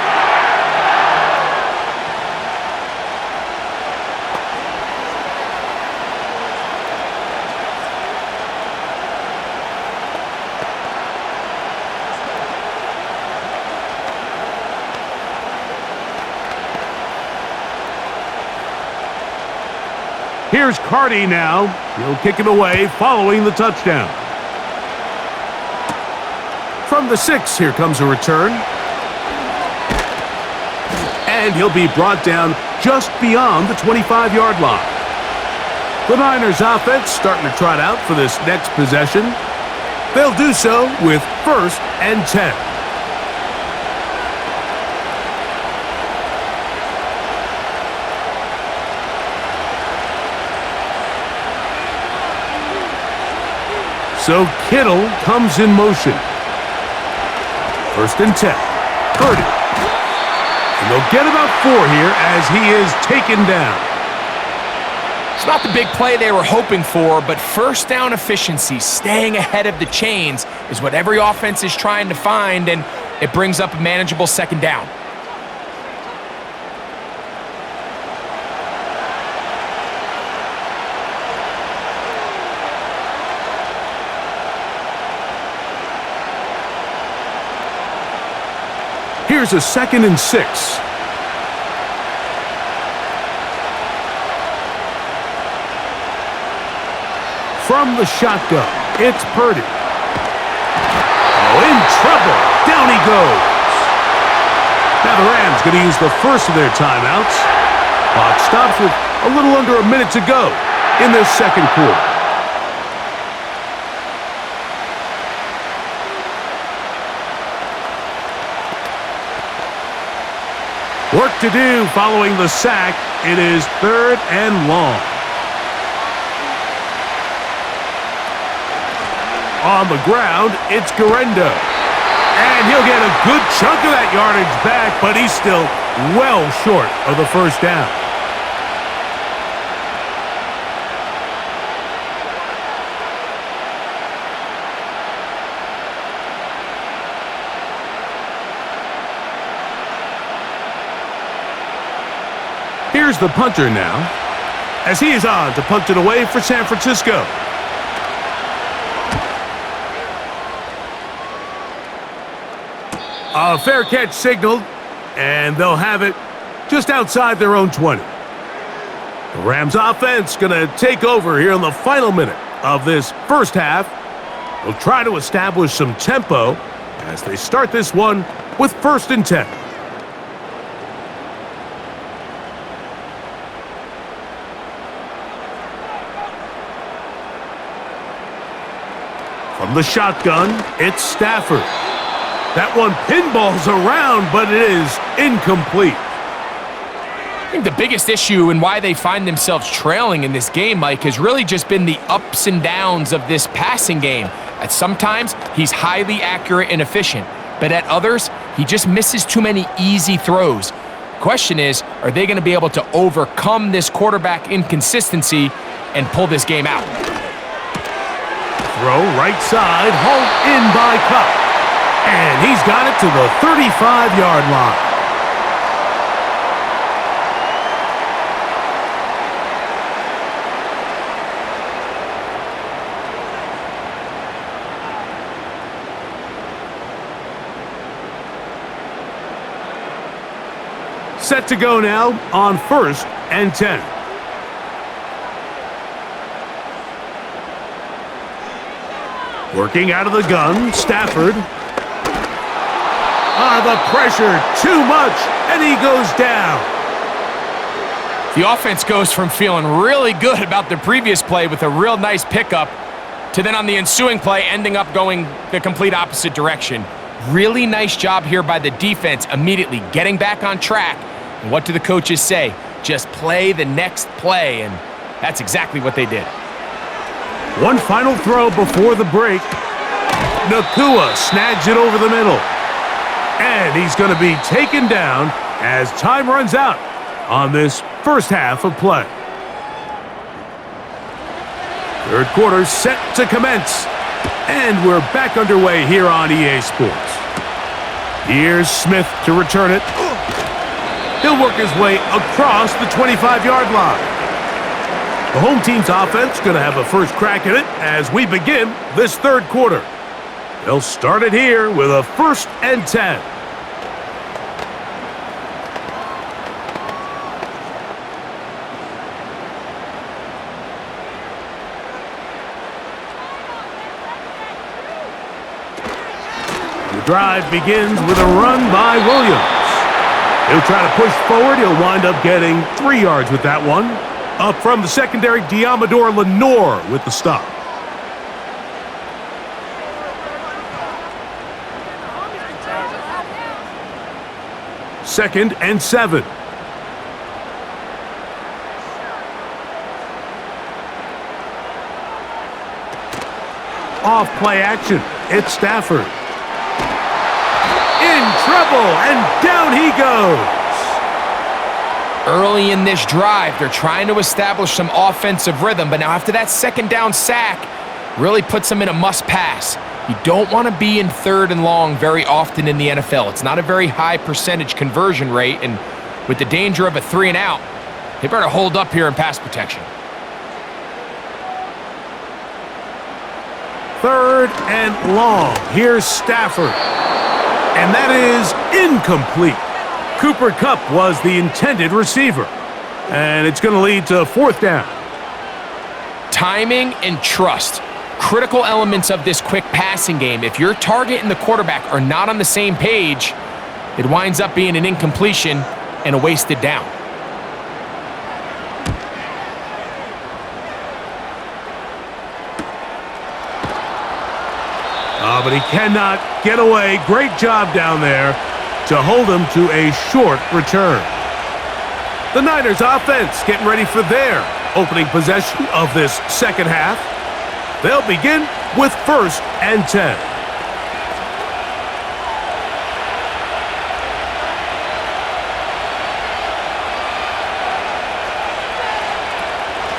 S1: Here's Carty now. He'll kick it away following the touchdown. From the 6, here comes a return. And he'll be brought down just beyond the 25-yard line. The Niners offense starting to trot out for this next possession. They'll do so with 1st and 10. So Kittle comes in motion. 1st and 10. Purdy. And they'll get about 4 here as he is taken down.
S2: It's not the big play they were hoping for, but first down efficiency, staying ahead of the chains, is what every offense is trying to find, and it brings up a manageable second down.
S1: Here's a 2nd and 6. From the shotgun, it's Purdy. Oh, in trouble. Down he goes. Now the Rams going to use the first of their timeouts. Clock stops with a little under a minute to go in this second quarter. Work to do following the sack. It is 3rd and long. On the ground, it's Garendo. And he'll get a good chunk of that yardage back, but he's still well short of the first down. Here's the punter now, as he is on to punt it away for San Francisco. A fair catch signaled, and they'll have it just outside their own 20. The Rams offense going to take over here in the final minute of this first half. They'll try to establish some tempo as they start this one with 1st and 10. From the shotgun, it's Stafford. That one pinballs around, but it is incomplete.
S2: I think the biggest issue and why they find themselves trailing in this game, Mike, has really just been the ups and downs of this passing game. At sometimes, he's highly accurate and efficient, but at others, he just misses too many easy throws. Question is, are they going to be able to overcome this quarterback inconsistency and pull this game out?
S1: Throw right side, hauled in by Cup. And he's got it to the 35-yard line. Set to go now on 1st and 10. Working out of the gun, Stafford. The pressure, too much, and he goes down.
S2: The offense goes from feeling really good about the previous play with a real nice pickup to then on the ensuing play ending up going the complete opposite direction. Really nice job here by the defense immediately getting back on track. And what do the coaches say? Just play the next play, and that's exactly what they did.
S1: One final throw before the break. Nakua snags it over the middle. And he's going to be taken down as time runs out on this first half of play. Third quarter set to commence. And we're back underway here on EA Sports. Here's Smith to return it. He'll work his way across the 25-yard line. The home team's offense going to have a first crack at it as we begin this third quarter. They'll start it here with a 1st and 10. The drive begins with a run by Williams. He'll try to push forward. He'll wind up getting 3 yards with that one. Up from the secondary, Diamador Lenore with the stop. Second and 7. Off play action. It's Stafford. In trouble, and down he goes.
S2: Early in this drive, they're trying to establish some offensive rhythm, but now after that second down sack, really puts them in a must-pass. You don't want to be in 3rd and long very often in the NFL. It's not a very high percentage conversion rate, and with the danger of a 3 and out, they better hold up here in pass protection.
S1: 3rd and long. Here's Stafford. And that is incomplete. Cooper Kupp was the intended receiver. And it's going to lead to 4th down.
S2: Timing and trust. Critical elements of this quick passing game. If your target and the quarterback are not on the same page, it winds up being an incompletion and a wasted down.
S1: But he cannot get away. Great job down there to hold him to a short return. The Niners offense getting ready for their opening possession of this second half. They'll begin with 1st and 10.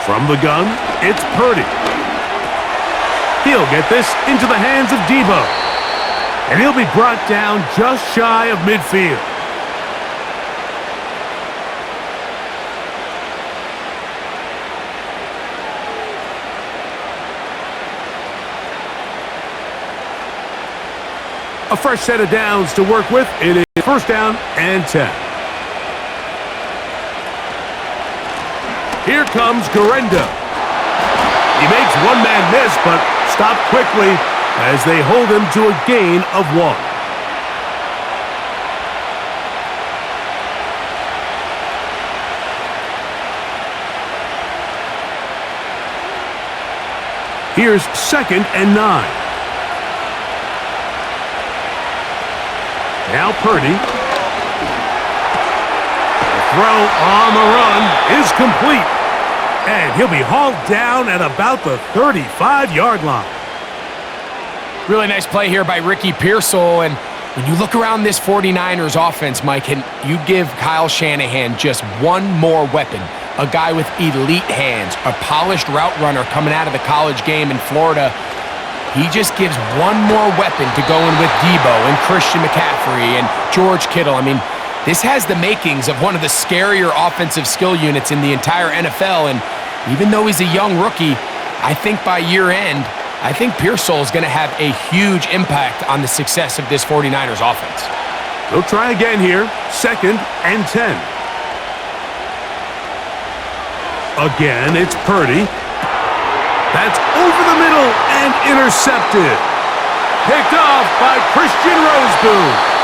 S1: From the gun, it's Purdy. He'll get this into the hands of Debo. And he'll be brought down just shy of midfield. A fresh set of downs to work with. It is 1st down and 10. Here comes Garenda. He makes one man miss, but stopped quickly as they hold him to a gain of 1. Here's 2nd and 9. Now Purdy. The throw on the run is complete. And he'll be hauled down at about the 35-yard line.
S2: Really nice play here by Ricky Pearsall. And when you look around this 49ers offense, Mike, and you give Kyle Shanahan just one more weapon, a guy with elite hands, a polished route runner coming out of the college game in Florida, he just gives one more weapon to go in with Debo and Christian McCaffrey and George Kittle. I mean, this has the makings of one of the scarier offensive skill units in the entire NFL, and even though he's a young rookie, I think by year end, I think Pearsall is going to have a huge impact on the success of this 49ers offense.
S1: They'll try again here, 2nd and 10. Again, it's Purdy. That's over the middle and intercepted. Picked off by Christian Roseboom.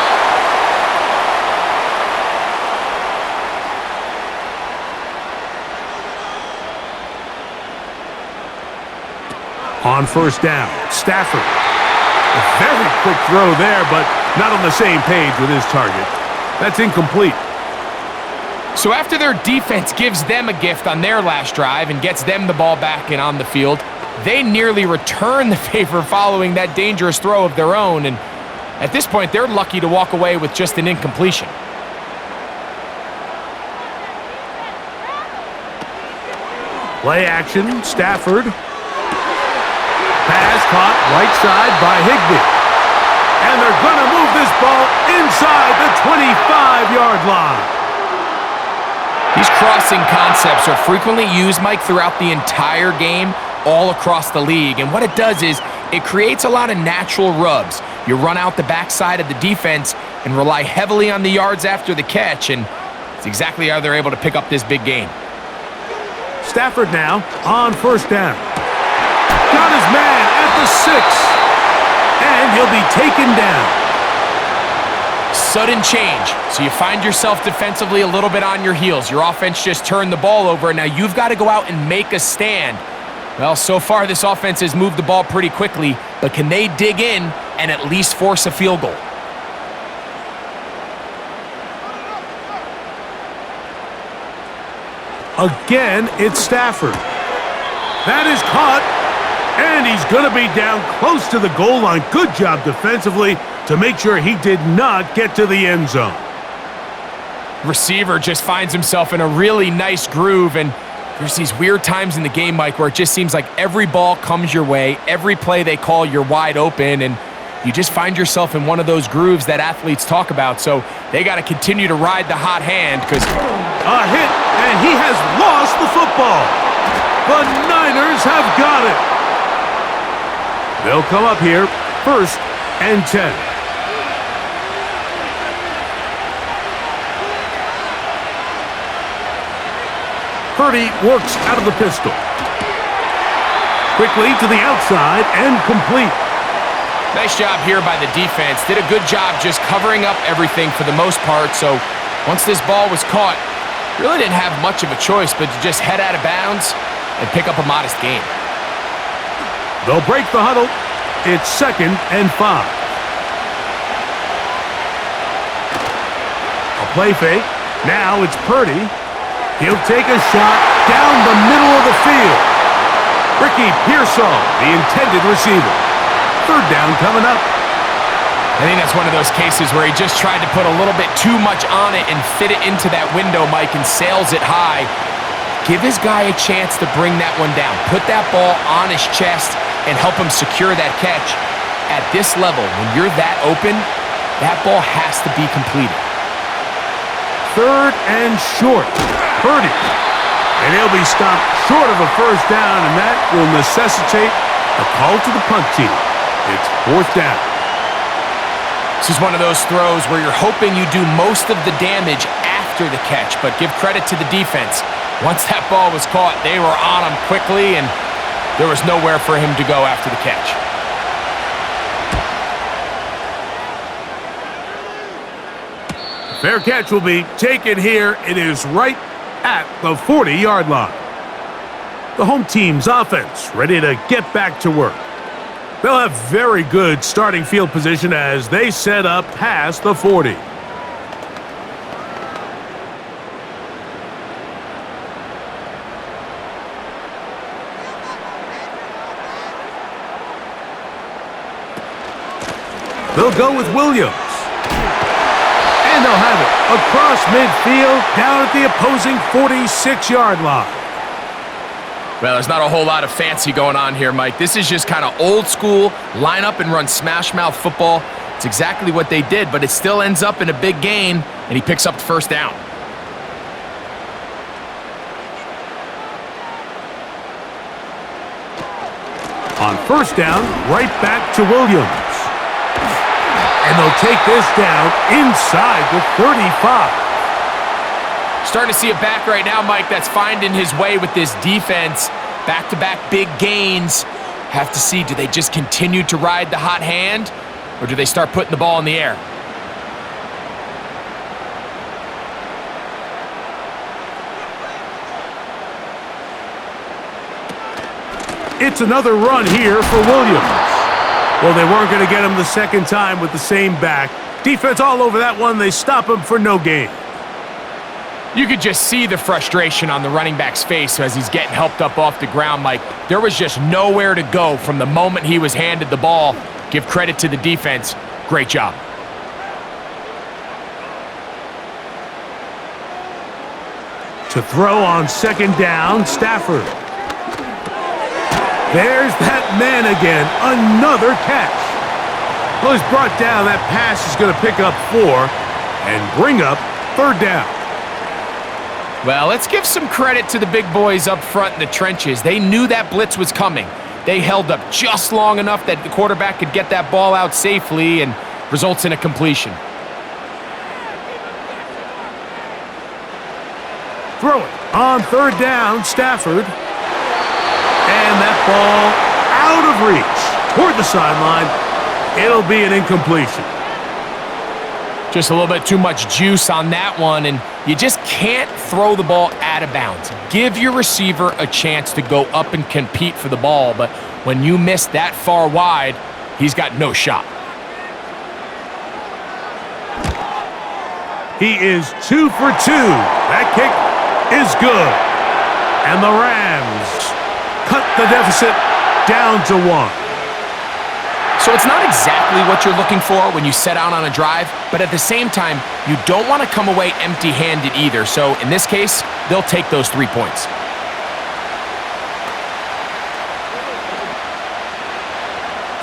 S1: On 1st down, Stafford. A very quick throw there, but not on the same page with his target. That's incomplete.
S2: So after their defense gives them a gift on their last drive and gets them the ball back and on the field, they nearly return the favor following that dangerous throw of their own. And at this point, they're lucky to walk away with just an incompletion.
S1: Play action, Stafford. Pass caught right side by Higbee. And they're going to move this ball inside the 25-yard line.
S2: These crossing concepts are frequently used, Mike, throughout the entire game, all across the league. And what it does is it creates a lot of natural rubs. You run out the backside of the defense and rely heavily on the yards after the catch, and it's exactly how they're able to pick up this big gain.
S1: Stafford now on 1st down. Got his man at the 6, and he'll be taken down.
S2: Sudden change, so you find yourself defensively a little bit on your heels. Your offense just turned the ball over, and now you've got to go out and make a stand. Well, so far this offense has moved the ball pretty quickly, but can they dig in and at least force a field goal?
S1: Again, it's Stafford. That is caught. And he's going to be down close to the goal line. Good job defensively to make sure he did not get to the end zone.
S2: receiver just finds himself in a really nice groove, and there's these weird times in the game, Mike, where it just seems like every ball comes your way, every play they call, you're wide open, and you just find yourself in one of those grooves that athletes talk about. So they got to continue to ride the hot hand because
S1: a hit, and he has lost the football. The Niners have got it. They'll come up here, 1st and 10. Purdy works out of the pistol. Quickly to the outside and complete.
S2: Nice job here by the defense. Did a good job just covering up everything for the most part. So once this ball was caught, really didn't have much of a choice but to just head out of bounds and pick up a modest gain.
S1: They'll break the huddle. It's 2nd and 5. A play fake. Now it's Purdy. He'll take a shot down the middle of the field. Ricky Pearsall, the intended receiver. 3rd down coming up.
S2: I think that's one of those cases where he just tried to put a little bit too much on it and fit it into that window, Mike, and sails it high. Give his guy a chance to bring that one down. Put that ball on his chest and help him secure that catch. At this level, when you're that open, that ball has to be completed.
S1: 3rd and short. Purdy. And he'll be stopped short of a 1st down, and that will necessitate a call to the punt team. It's 4th down.
S2: This is one of those throws where you're hoping you do most of the damage after the catch, but give credit to the defense. Once that ball was caught, they were on him quickly, and there was nowhere for him to go after the catch.
S1: Fair catch will be taken here. It is right at the 40-yard line. The home team's offense ready to get back to work. They'll have very good starting field position as they set up past the 40. They'll go with Williams. And they'll have it across midfield down at the opposing 46-yard line.
S2: Well, there's not a whole lot of fancy going on here, Mike. This is just kind of old school, line up and run smash mouth football. It's exactly what they did, but it still ends up in a big gain, and he picks up the 1st down.
S1: On 1st down, right back to Williams. And they'll take this down inside the 35.
S2: Starting to see a back right now, Mike, that's finding his way with this defense. Back-to-back big gains. Have to see, do they just continue to ride the hot hand, or do they start putting the ball in the air?
S1: It's another run here for Williams. Well, they weren't going to get him the 2nd time with the same back. Defense all over that one. They stop him for no gain.
S2: You could just see the frustration on the running back's face as he's getting helped up off the ground, Mike. There was just nowhere to go from the moment he was handed the ball. Give credit to the defense. Great job.
S1: To throw on 2nd down, Stafford. There's that man again. Another catch. Well, he's brought down. That pass is going to pick up 4 and bring up 3rd down.
S2: Well, let's give some credit to the big boys up front in the trenches. They knew that blitz was coming. They held up just long enough that the quarterback could get that ball out safely and results in a completion.
S1: Throw it on 3rd down, Stafford. And that ball out of reach toward the sideline. It'll be an incompletion.
S2: Just a little bit too much juice on that one, and you just can't throw the ball out of bounds. Give your receiver a chance to go up and compete for the ball, but when you miss that far wide, he's got no shot.
S1: He is 2 for 2. That kick is good. And the Rams cut the deficit down to 1.
S2: So it's not exactly what you're looking for when you set out on a drive, but at the same time, you don't want to come away empty-handed either. So in this case, they'll take those 3 points.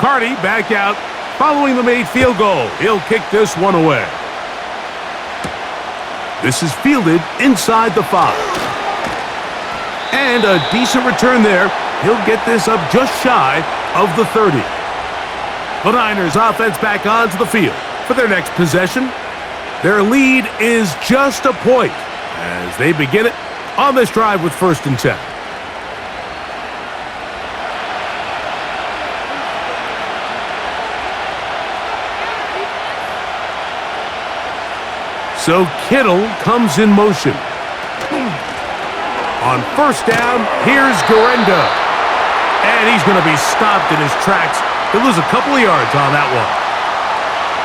S1: Carty back out following the made field goal. He'll kick this one away. This is fielded inside the 5. And a decent return there. He'll get this up just shy of the 30. The Niners offense back onto the field for their next possession. Their lead is just a point as they begin it on this drive with 1st and 10. So Kittle comes in motion. On 1st down, here's Guerendo. And he's going to be stopped in his tracks. He'll lose a couple of yards on that one.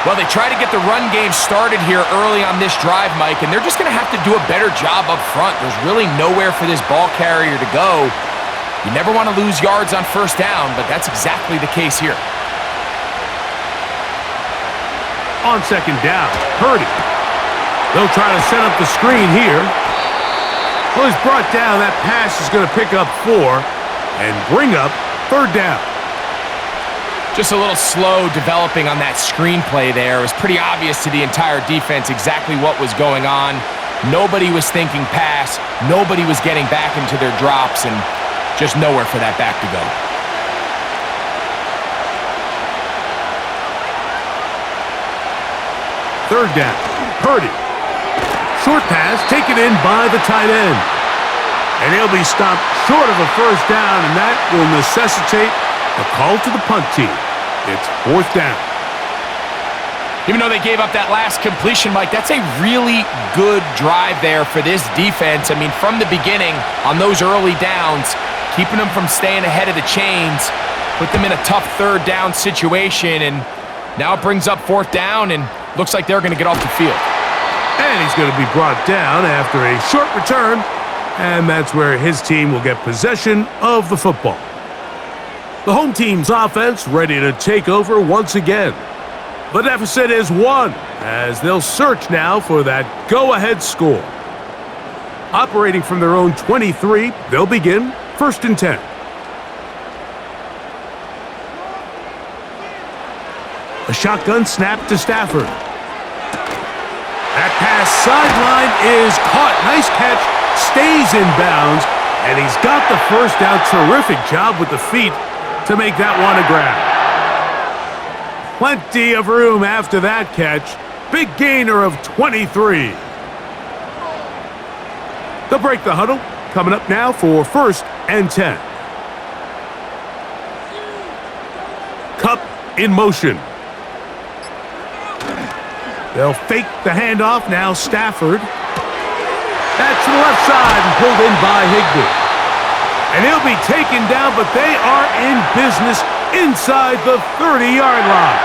S2: Well, they try to get the run game started here early on this drive, Mike, and they're just going to have to do a better job up front. There's really nowhere for this ball carrier to go. You never want to lose yards on 1st down, but that's exactly the case here.
S1: On 2nd down, Purdy. They'll try to set up the screen here. Well, he's brought down. That pass is going to pick up 4 and bring up 3rd down.
S2: Just a little slow developing on that screenplay there. It was pretty obvious to the entire defense exactly what was going on. Nobody was thinking pass. Nobody was getting back into their drops, and just nowhere for that back to go.
S1: Third down, Purdy. Short pass taken in by the tight end. And he'll be stopped short of a 1st down, and that will necessitate a call to the punt team. It's 4th down.
S2: Even though they gave up that last completion, Mike, that's a really good drive there for this defense. I mean, from the beginning, on those early downs, keeping them from staying ahead of the chains, put them in a tough 3rd down situation, and now it brings up 4th down, and looks like they're going to get off the field.
S1: And he's going to be brought down after a short return, and that's where his team will get possession of the football. The home team's offense ready to take over once again. The deficit is 1 as they'll search now for that go-ahead score. Operating from their own 23, they'll begin 1st and 10. A shotgun snap to Stafford. That pass sideline is caught. Nice catch. Stays in bounds. And he's got the 1st down. Terrific job with the feet to make that one a grab. Plenty of room after that catch. Big gainer of 23. They'll break the huddle. Coming up now for 1st and 10. Cup in motion. They'll fake the handoff. Now Stafford. That's to the left side and pulled in by Higbee. And he'll be taken down, but they are in business inside the 30-yard line.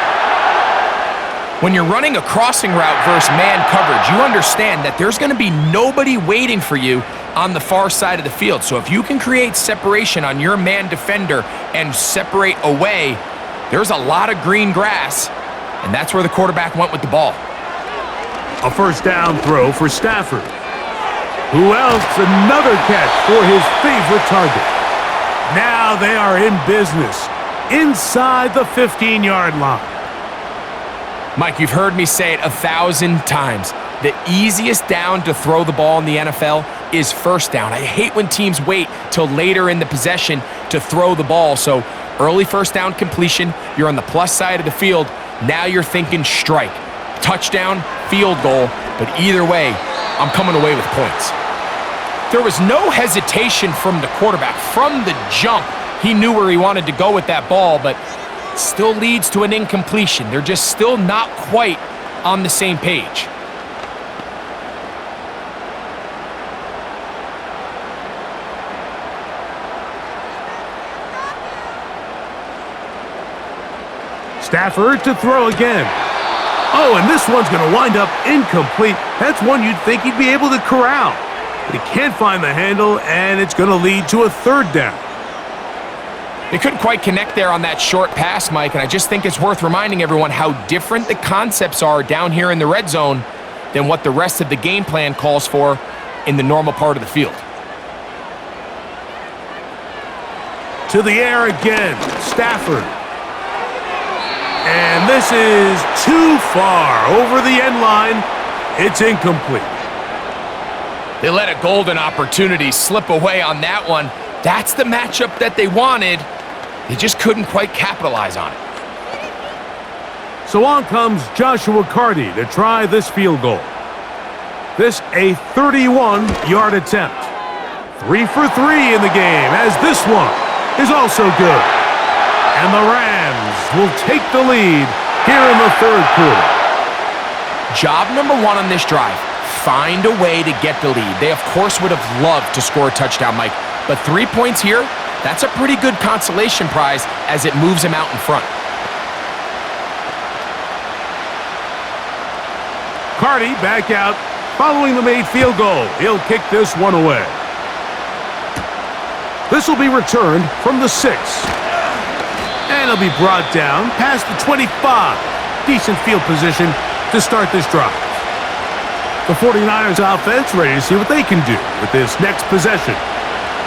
S2: When you're running a crossing route versus man coverage, you understand that there's going to be nobody waiting for you on the far side of the field. So if you can create separation on your man defender and separate away, there's a lot of green grass, and that's where the quarterback went with the ball.
S1: A 1st down throw for Stafford. Who else? Another catch for his favorite target. Now they are in business inside the 15-yard line.
S2: Mike, you've heard me say it 1,000 times. The easiest down to throw the ball in the NFL is 1st down. I hate when teams wait till later in the possession to throw the ball. So early 1st down completion, you're on the plus side of the field. Now you're thinking strike. Touchdown, field goal, but either way, I'm coming away with points. There was no hesitation from the quarterback. From the jump, he knew where he wanted to go with that ball, but still leads to an incompletion. They're just still not quite on the same page.
S1: Stafford to throw again. Oh, and this one's going to wind up incomplete. That's one you'd think he'd be able to corral. But he can't find the handle, and it's going to lead to a 3rd down.
S2: They couldn't quite connect there on that short pass, Mike, and I just think it's worth reminding everyone how different the concepts are down here in the red zone than what the rest of the game plan calls for in the normal part of the field.
S1: To the air again, Stafford. And this is too far over the end line. It's incomplete.
S2: They let a golden opportunity slip away on that one. That's the matchup that they wanted. They just couldn't quite capitalize on it.
S1: So on comes Joshua Carty to try this field goal. This a 31-yard attempt. 3 for 3 in the game, as this one is also good. And the Rams will take the lead here in the third quarter.
S2: Job number 1 on this drive, find a way to get the lead. They, of course, would have loved to score a touchdown, Mike. But 3 points here, that's a pretty good consolation prize as it moves him out in front.
S1: Carty back out following the made field goal. He'll kick this one away. This will be returned from the 6. And it'll be brought down past the 25. Decent field position to start this drive. The 49ers offense ready to see what they can do with this next possession.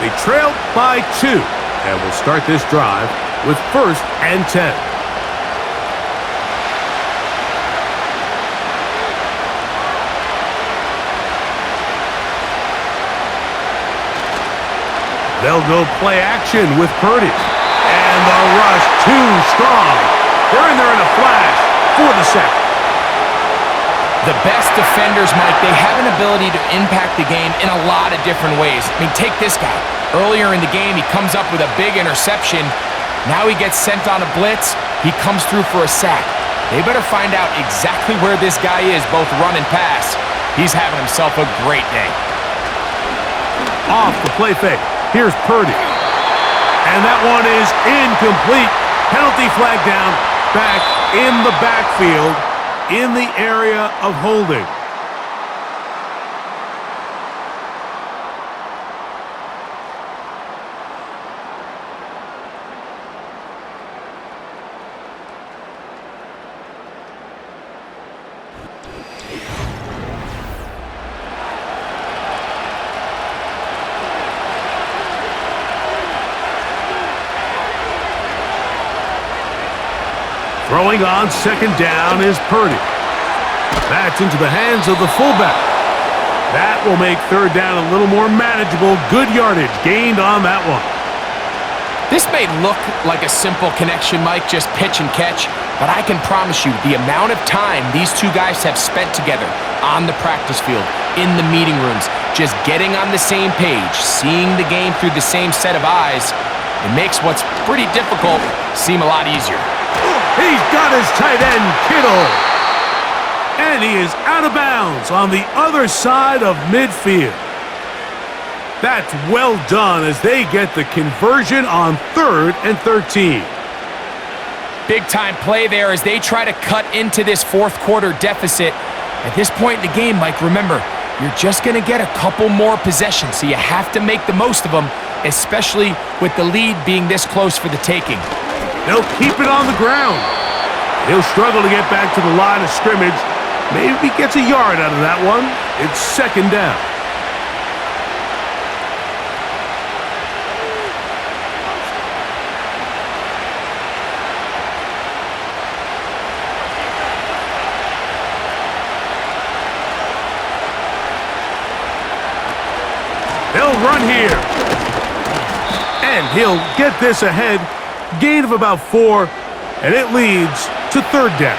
S1: They trail by 2 and will start this drive with 1st and 10. They'll go play action with Purdy. And the rush too strong. They're in there in a flash for the sack.
S2: The best defenders, Mike, they have an ability to impact the game in a lot of different ways. I mean, take this guy. Earlier in the game, he comes up with a big interception. Now he gets sent on a blitz. He comes through for a sack. They better find out exactly where this guy is, both run and pass. He's having himself a great day.
S1: Off the play fake. Here's Purdy. And that one is incomplete. Penalty flag down. Back in the backfield. In the area of holding. Throwing on 2nd down is Purdy. That's into the hands of the fullback. That will make 3rd down a little more manageable. Good yardage gained on that one.
S2: This may look like a simple connection, Mike, just pitch and catch, but I can promise you the amount of time these two guys have spent together on the practice field, in the meeting rooms, just getting on the same page, seeing the game through the same set of eyes, it makes what's pretty difficult seem a lot easier.
S1: He's got his tight end, Kittle. And he is out of bounds on the other side of midfield. That's well done as they get the conversion on 3rd and 13.
S2: Big-time play there as they try to cut into this 4th quarter deficit. At this point in the game, Mike, remember, you're just going to get a couple more possessions, so you have to make the most of them, especially with the lead being this close for the taking.
S1: They'll keep it on the ground. He'll struggle to get back to the line of scrimmage. Maybe he gets a yard out of that one. It's 2nd down. They'll run here. And he'll get this ahead. Gain of about 4, and it leads to 3rd down.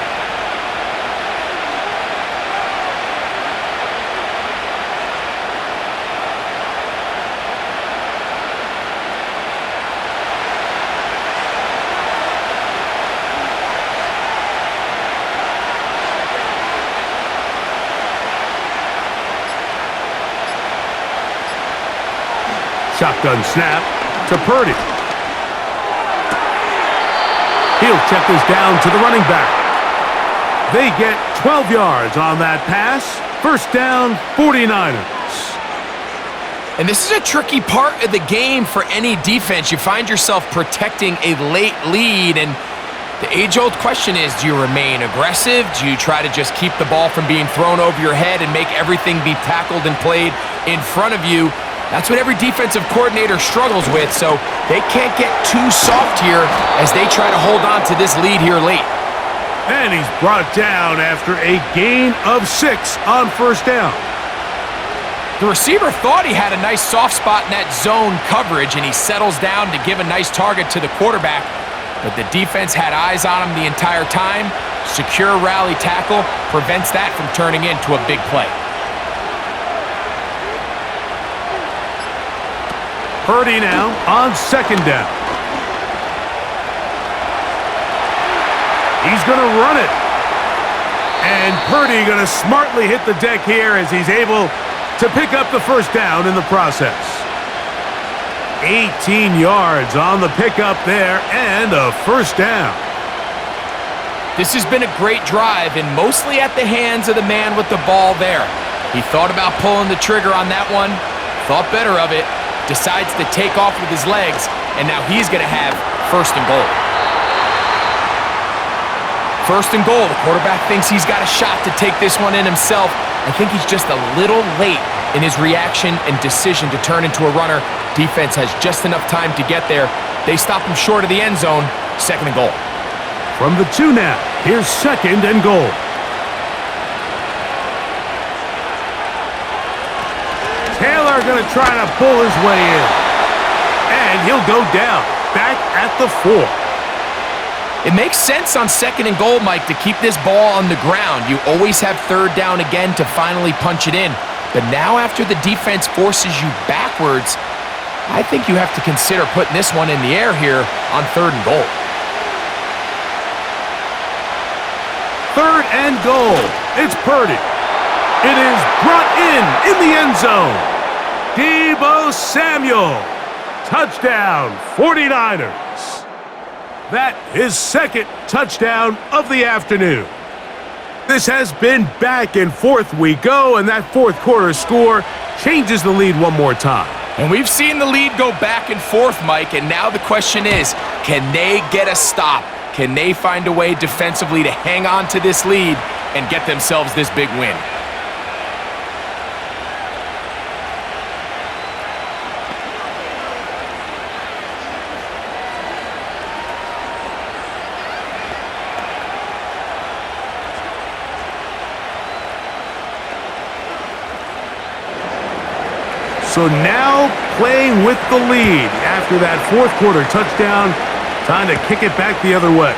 S1: Shotgun snap to Purdy. He'll check this down to the running back. They get 12 yards on that pass. 1st down, 49ers.
S2: And this is a tricky part of the game for any defense. You find yourself protecting a late lead, and the age-old question is, do you remain aggressive? Do you try to just keep the ball from being thrown over your head and make everything be tackled and played in front of you? That's what every defensive coordinator struggles with, so they can't get too soft here as they try to hold on to this lead here late.
S1: And he's brought down after a gain of 6 on first down.
S2: The receiver thought he had a nice soft spot in that zone coverage, and he settles down to give a nice target to the quarterback, but the defense had eyes on him the entire time. Secure rally tackle prevents that from turning into a big play.
S1: Purdy now on second down. He's going to run it. And Purdy going to smartly hit the deck here as he's able to pick up the first down in the process. 18 yards on the pickup there and a first down.
S2: This has been a great drive and mostly at the hands of the man with the ball there. He thought about pulling the trigger on that one, thought better of it, decides to take off with his legs, and now he's going to have first and goal. First and goal. The quarterback thinks he's got a shot to take this one in himself. I think he's just a little late in his reaction and decision to turn into a runner. Defense has just enough time to get there. They stop him short of the end zone. Second and goal.
S1: From the 2 now, here's second and goal. Taylor going to try to pull his way in. And he'll go down, back at the 4.
S2: It makes sense on second and goal, Mike, to keep this ball on the ground. You always have third down again to finally punch it in. But now after the defense forces you backwards, I think you have to consider putting this one in the air here on third and goal.
S1: Third and goal. It's Purdy. It is brought in the end zone. Deebo Samuel. Touchdown, 49ers. That is second touchdown of the afternoon. This has been back and forth we go, and that fourth quarter score changes the lead one more time.
S2: And we've seen the lead go back and forth, Mike, and now the question is, can they get a stop? Can they find a way defensively to hang on to this lead and get themselves this big win?
S1: So now playing with the lead after that fourth quarter touchdown, time to kick it back the other way.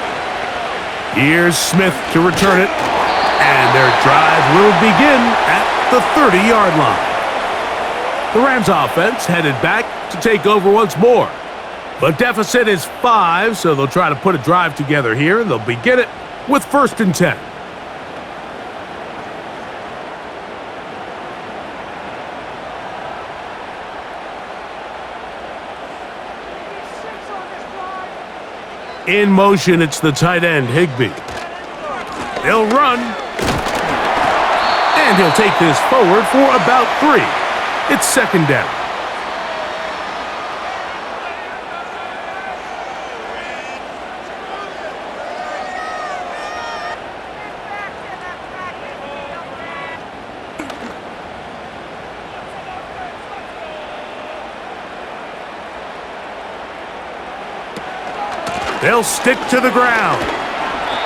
S1: Here's Smith to return it, and their drive will begin at the 30-yard line. The Rams offense headed back to take over once more. The deficit is 5, so they'll try to put a drive together here, and they'll begin it with first and 10. In motion, it's the tight end, Higbee. They'll run. And he'll take this forward for about 3. It's second down. They'll stick to the ground.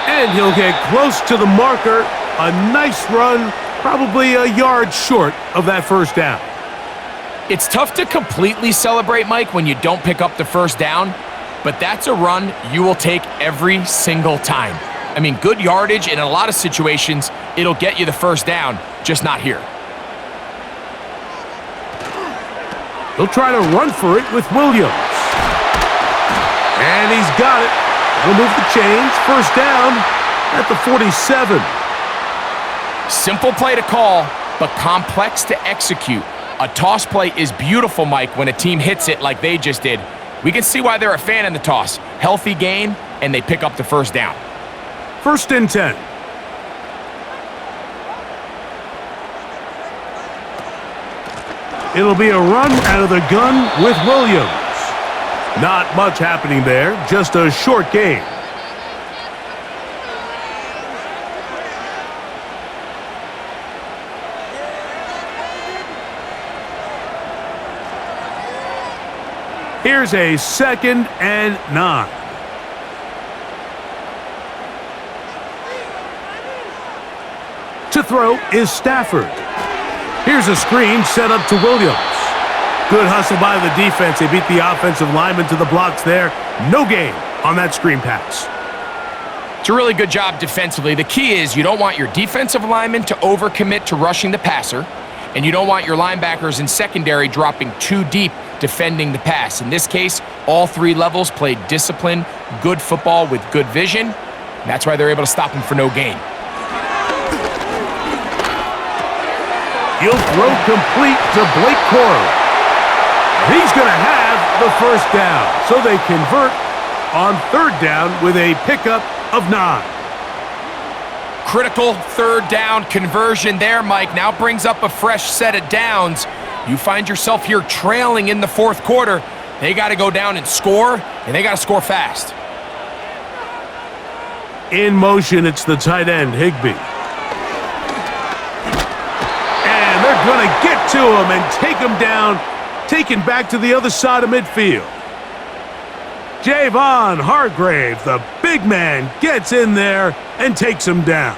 S1: And he'll get close to the marker. A nice run, probably a yard short of that first down.
S2: It's tough to completely celebrate, Mike, when you don't pick up the first down, but that's a run you will take every single time. I mean, good yardage, and in a lot of situations, it'll get you the first down, just not here.
S1: He'll try to run for it with Williams. And he's got it. He'll move the chains. First down at the 47.
S2: Simple play to call, but complex to execute. A toss play is beautiful, Mike, when a team hits it like they just did. We can see why they're a fan in the toss. Healthy gain, and they pick up the first down.
S1: First and 10. It'll be a run out of the gun with Williams. Not much happening there, just a short game. Here's a 2nd and 9. To throw is Stafford. Here's a screen set up to Williams. Good hustle by the defense. They beat the offensive lineman to the blocks there. No gain on that screen pass.
S2: It's a really good job defensively. The key is you don't want your defensive lineman to overcommit to rushing the passer, and you don't want your linebackers in secondary dropping too deep defending the pass. In this case, all 3 levels played disciplined, good football with good vision. And that's why they're able to stop him for no gain.
S1: He'll throw complete to Blake Corum. He's going to have the first down. So they convert on 3rd down with a pickup of 9.
S2: Critical 3rd down conversion there, Mike. Now brings up a fresh set of downs. You find yourself here trailing in the 4th quarter. They got to go down and score, and they got to score fast.
S1: In motion, it's the tight end, Higbee. And they're going to get to him and take him down, taken back to the other side of midfield. Javon Hargrave, the big man, gets in there and takes him down.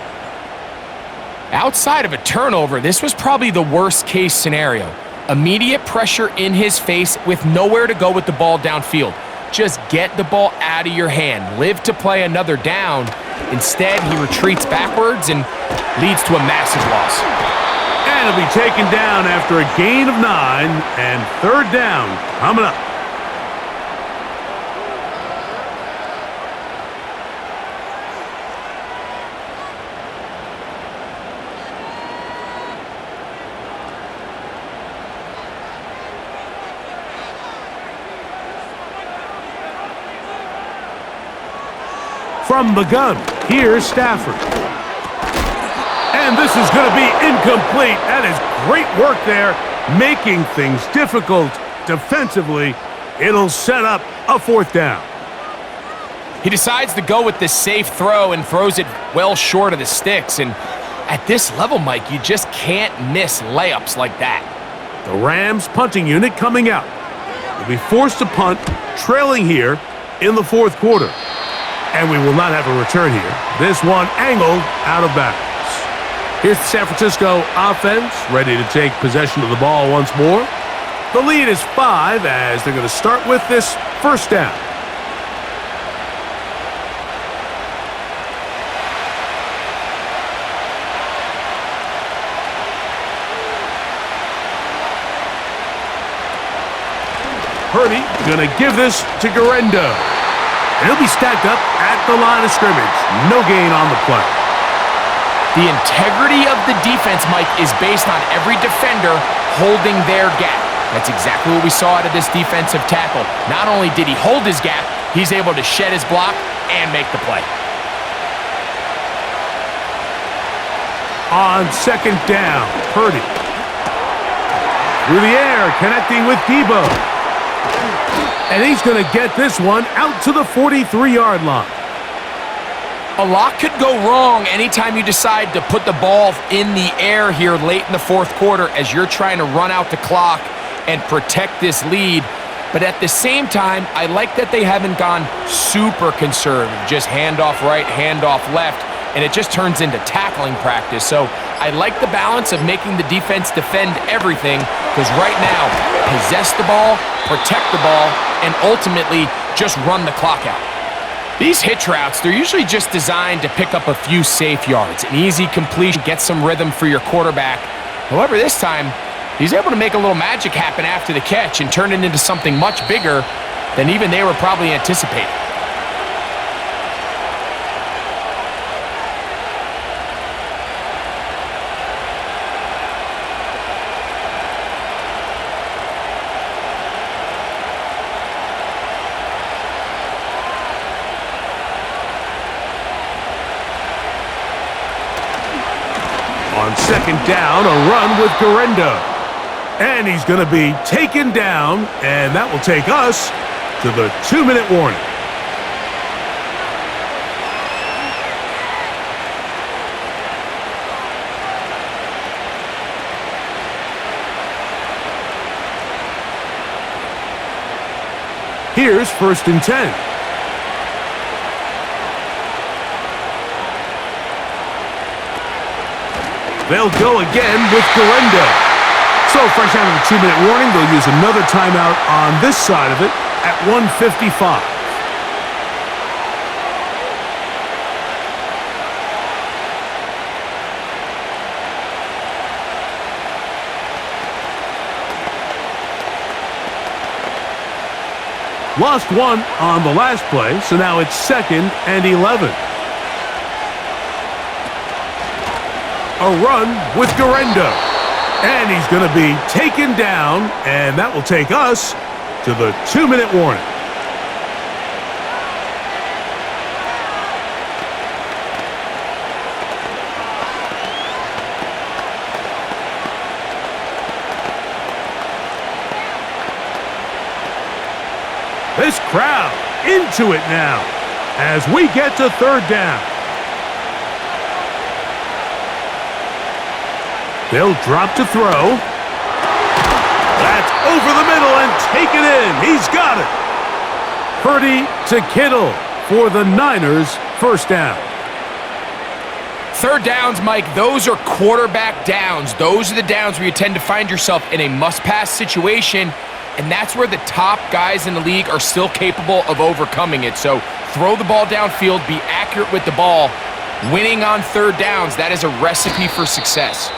S2: Outside of a turnover, this was probably the worst-case scenario. Immediate pressure in his face with nowhere to go with the ball downfield. Just get the ball out of your hand. Live to play another down. Instead, he retreats backwards and leads to a massive loss.
S1: And he'll be taken down after a gain of 9 and 3rd down coming up. From the gun, here's Stafford. And this is going to be incomplete. That is great work there, making things difficult defensively. It'll set up a 4th down.
S2: He decides to go with the safe throw and throws it well short of the sticks. And at this level, Mike, you just can't miss layups like that.
S1: The Rams punting unit coming out. They'll be forced to punt, trailing here in the 4th quarter. And we will not have a return here. This one angled out of bounds. Here's the San Francisco offense, ready to take possession of the ball once more. The lead is 5 as they're going to start with this 1st down. Purdy going to give this to Garendo. And he'll be stacked up at the line of scrimmage. No gain on the play.
S2: The integrity of the defense, Mike, is based on every defender holding their gap. That's exactly what we saw out of this defensive tackle. Not only did he hold his gap, he's able to shed his block and make the play.
S1: On 2nd down, Purdy. Through the air, connecting with Debo. And he's going to get this one out to the 43-yard line.
S2: A lot could go wrong anytime you decide to put the ball in the air here late in the 4th quarter as you're trying to run out the clock and protect this lead. But at the same time, I like that they haven't gone super conservative. Just handoff right, handoff left, and it just turns into tackling practice. So I like the balance of making the defense defend everything because right now, possess the ball, protect the ball, and ultimately just run the clock out. These hitch routes, they're usually just designed to pick up a few safe yards. An easy completion, get some rhythm for your quarterback. However, this time, he's able to make a little magic happen after the catch and turn it into something much bigger than even they were probably anticipating.
S1: On 2nd down, a run with Garendo. And he's going to be taken down, and that will take us to the 2-minute warning. Here's 1st and 10. They'll go again with Garendo. So fresh out of the 2-minute warning, they'll use another timeout on this side of it at 1:55. Lost one on the last play, so now it's 2nd and 11. A run with Garendo. And he's going to be taken down, and that will take us to the 2-minute warning. This crowd into it now as we get to 3rd down. They'll drop to throw. That's over the middle and taken in. He's got it. Purdy to Kittle for the Niners' 1st down.
S2: 3rd downs, Mike, those are quarterback downs. Those are the downs where you tend to find yourself in a must-pass situation, and that's where the top guys in the league are still capable of overcoming it. So throw the ball downfield, be accurate with the ball. Winning on 3rd downs, that is a recipe for success.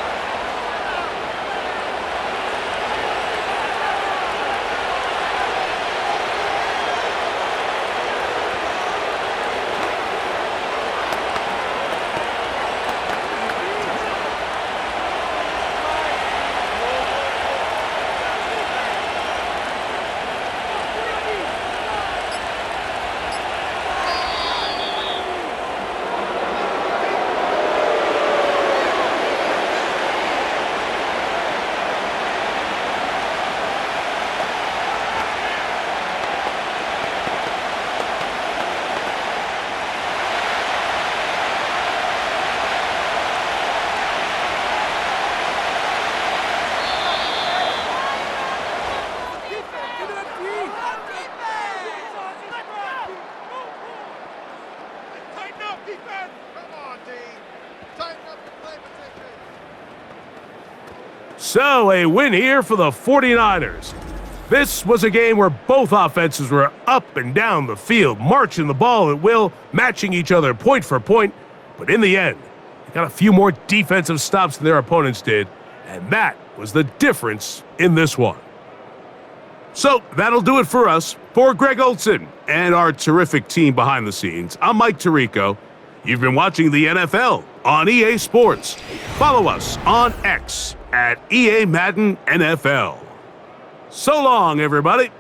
S1: So, a win here for the 49ers. This was a game where both offenses were up and down the field, marching the ball at will, matching each other point for point. But in the end, they got a few more defensive stops than their opponents did, and that was the difference in this one. So, that'll do it for us. For Greg Olson and our terrific team behind the scenes, I'm Mike Tirico. You've been watching the NFL on EA Sports. Follow us on X at EA Madden NFL. So long, everybody.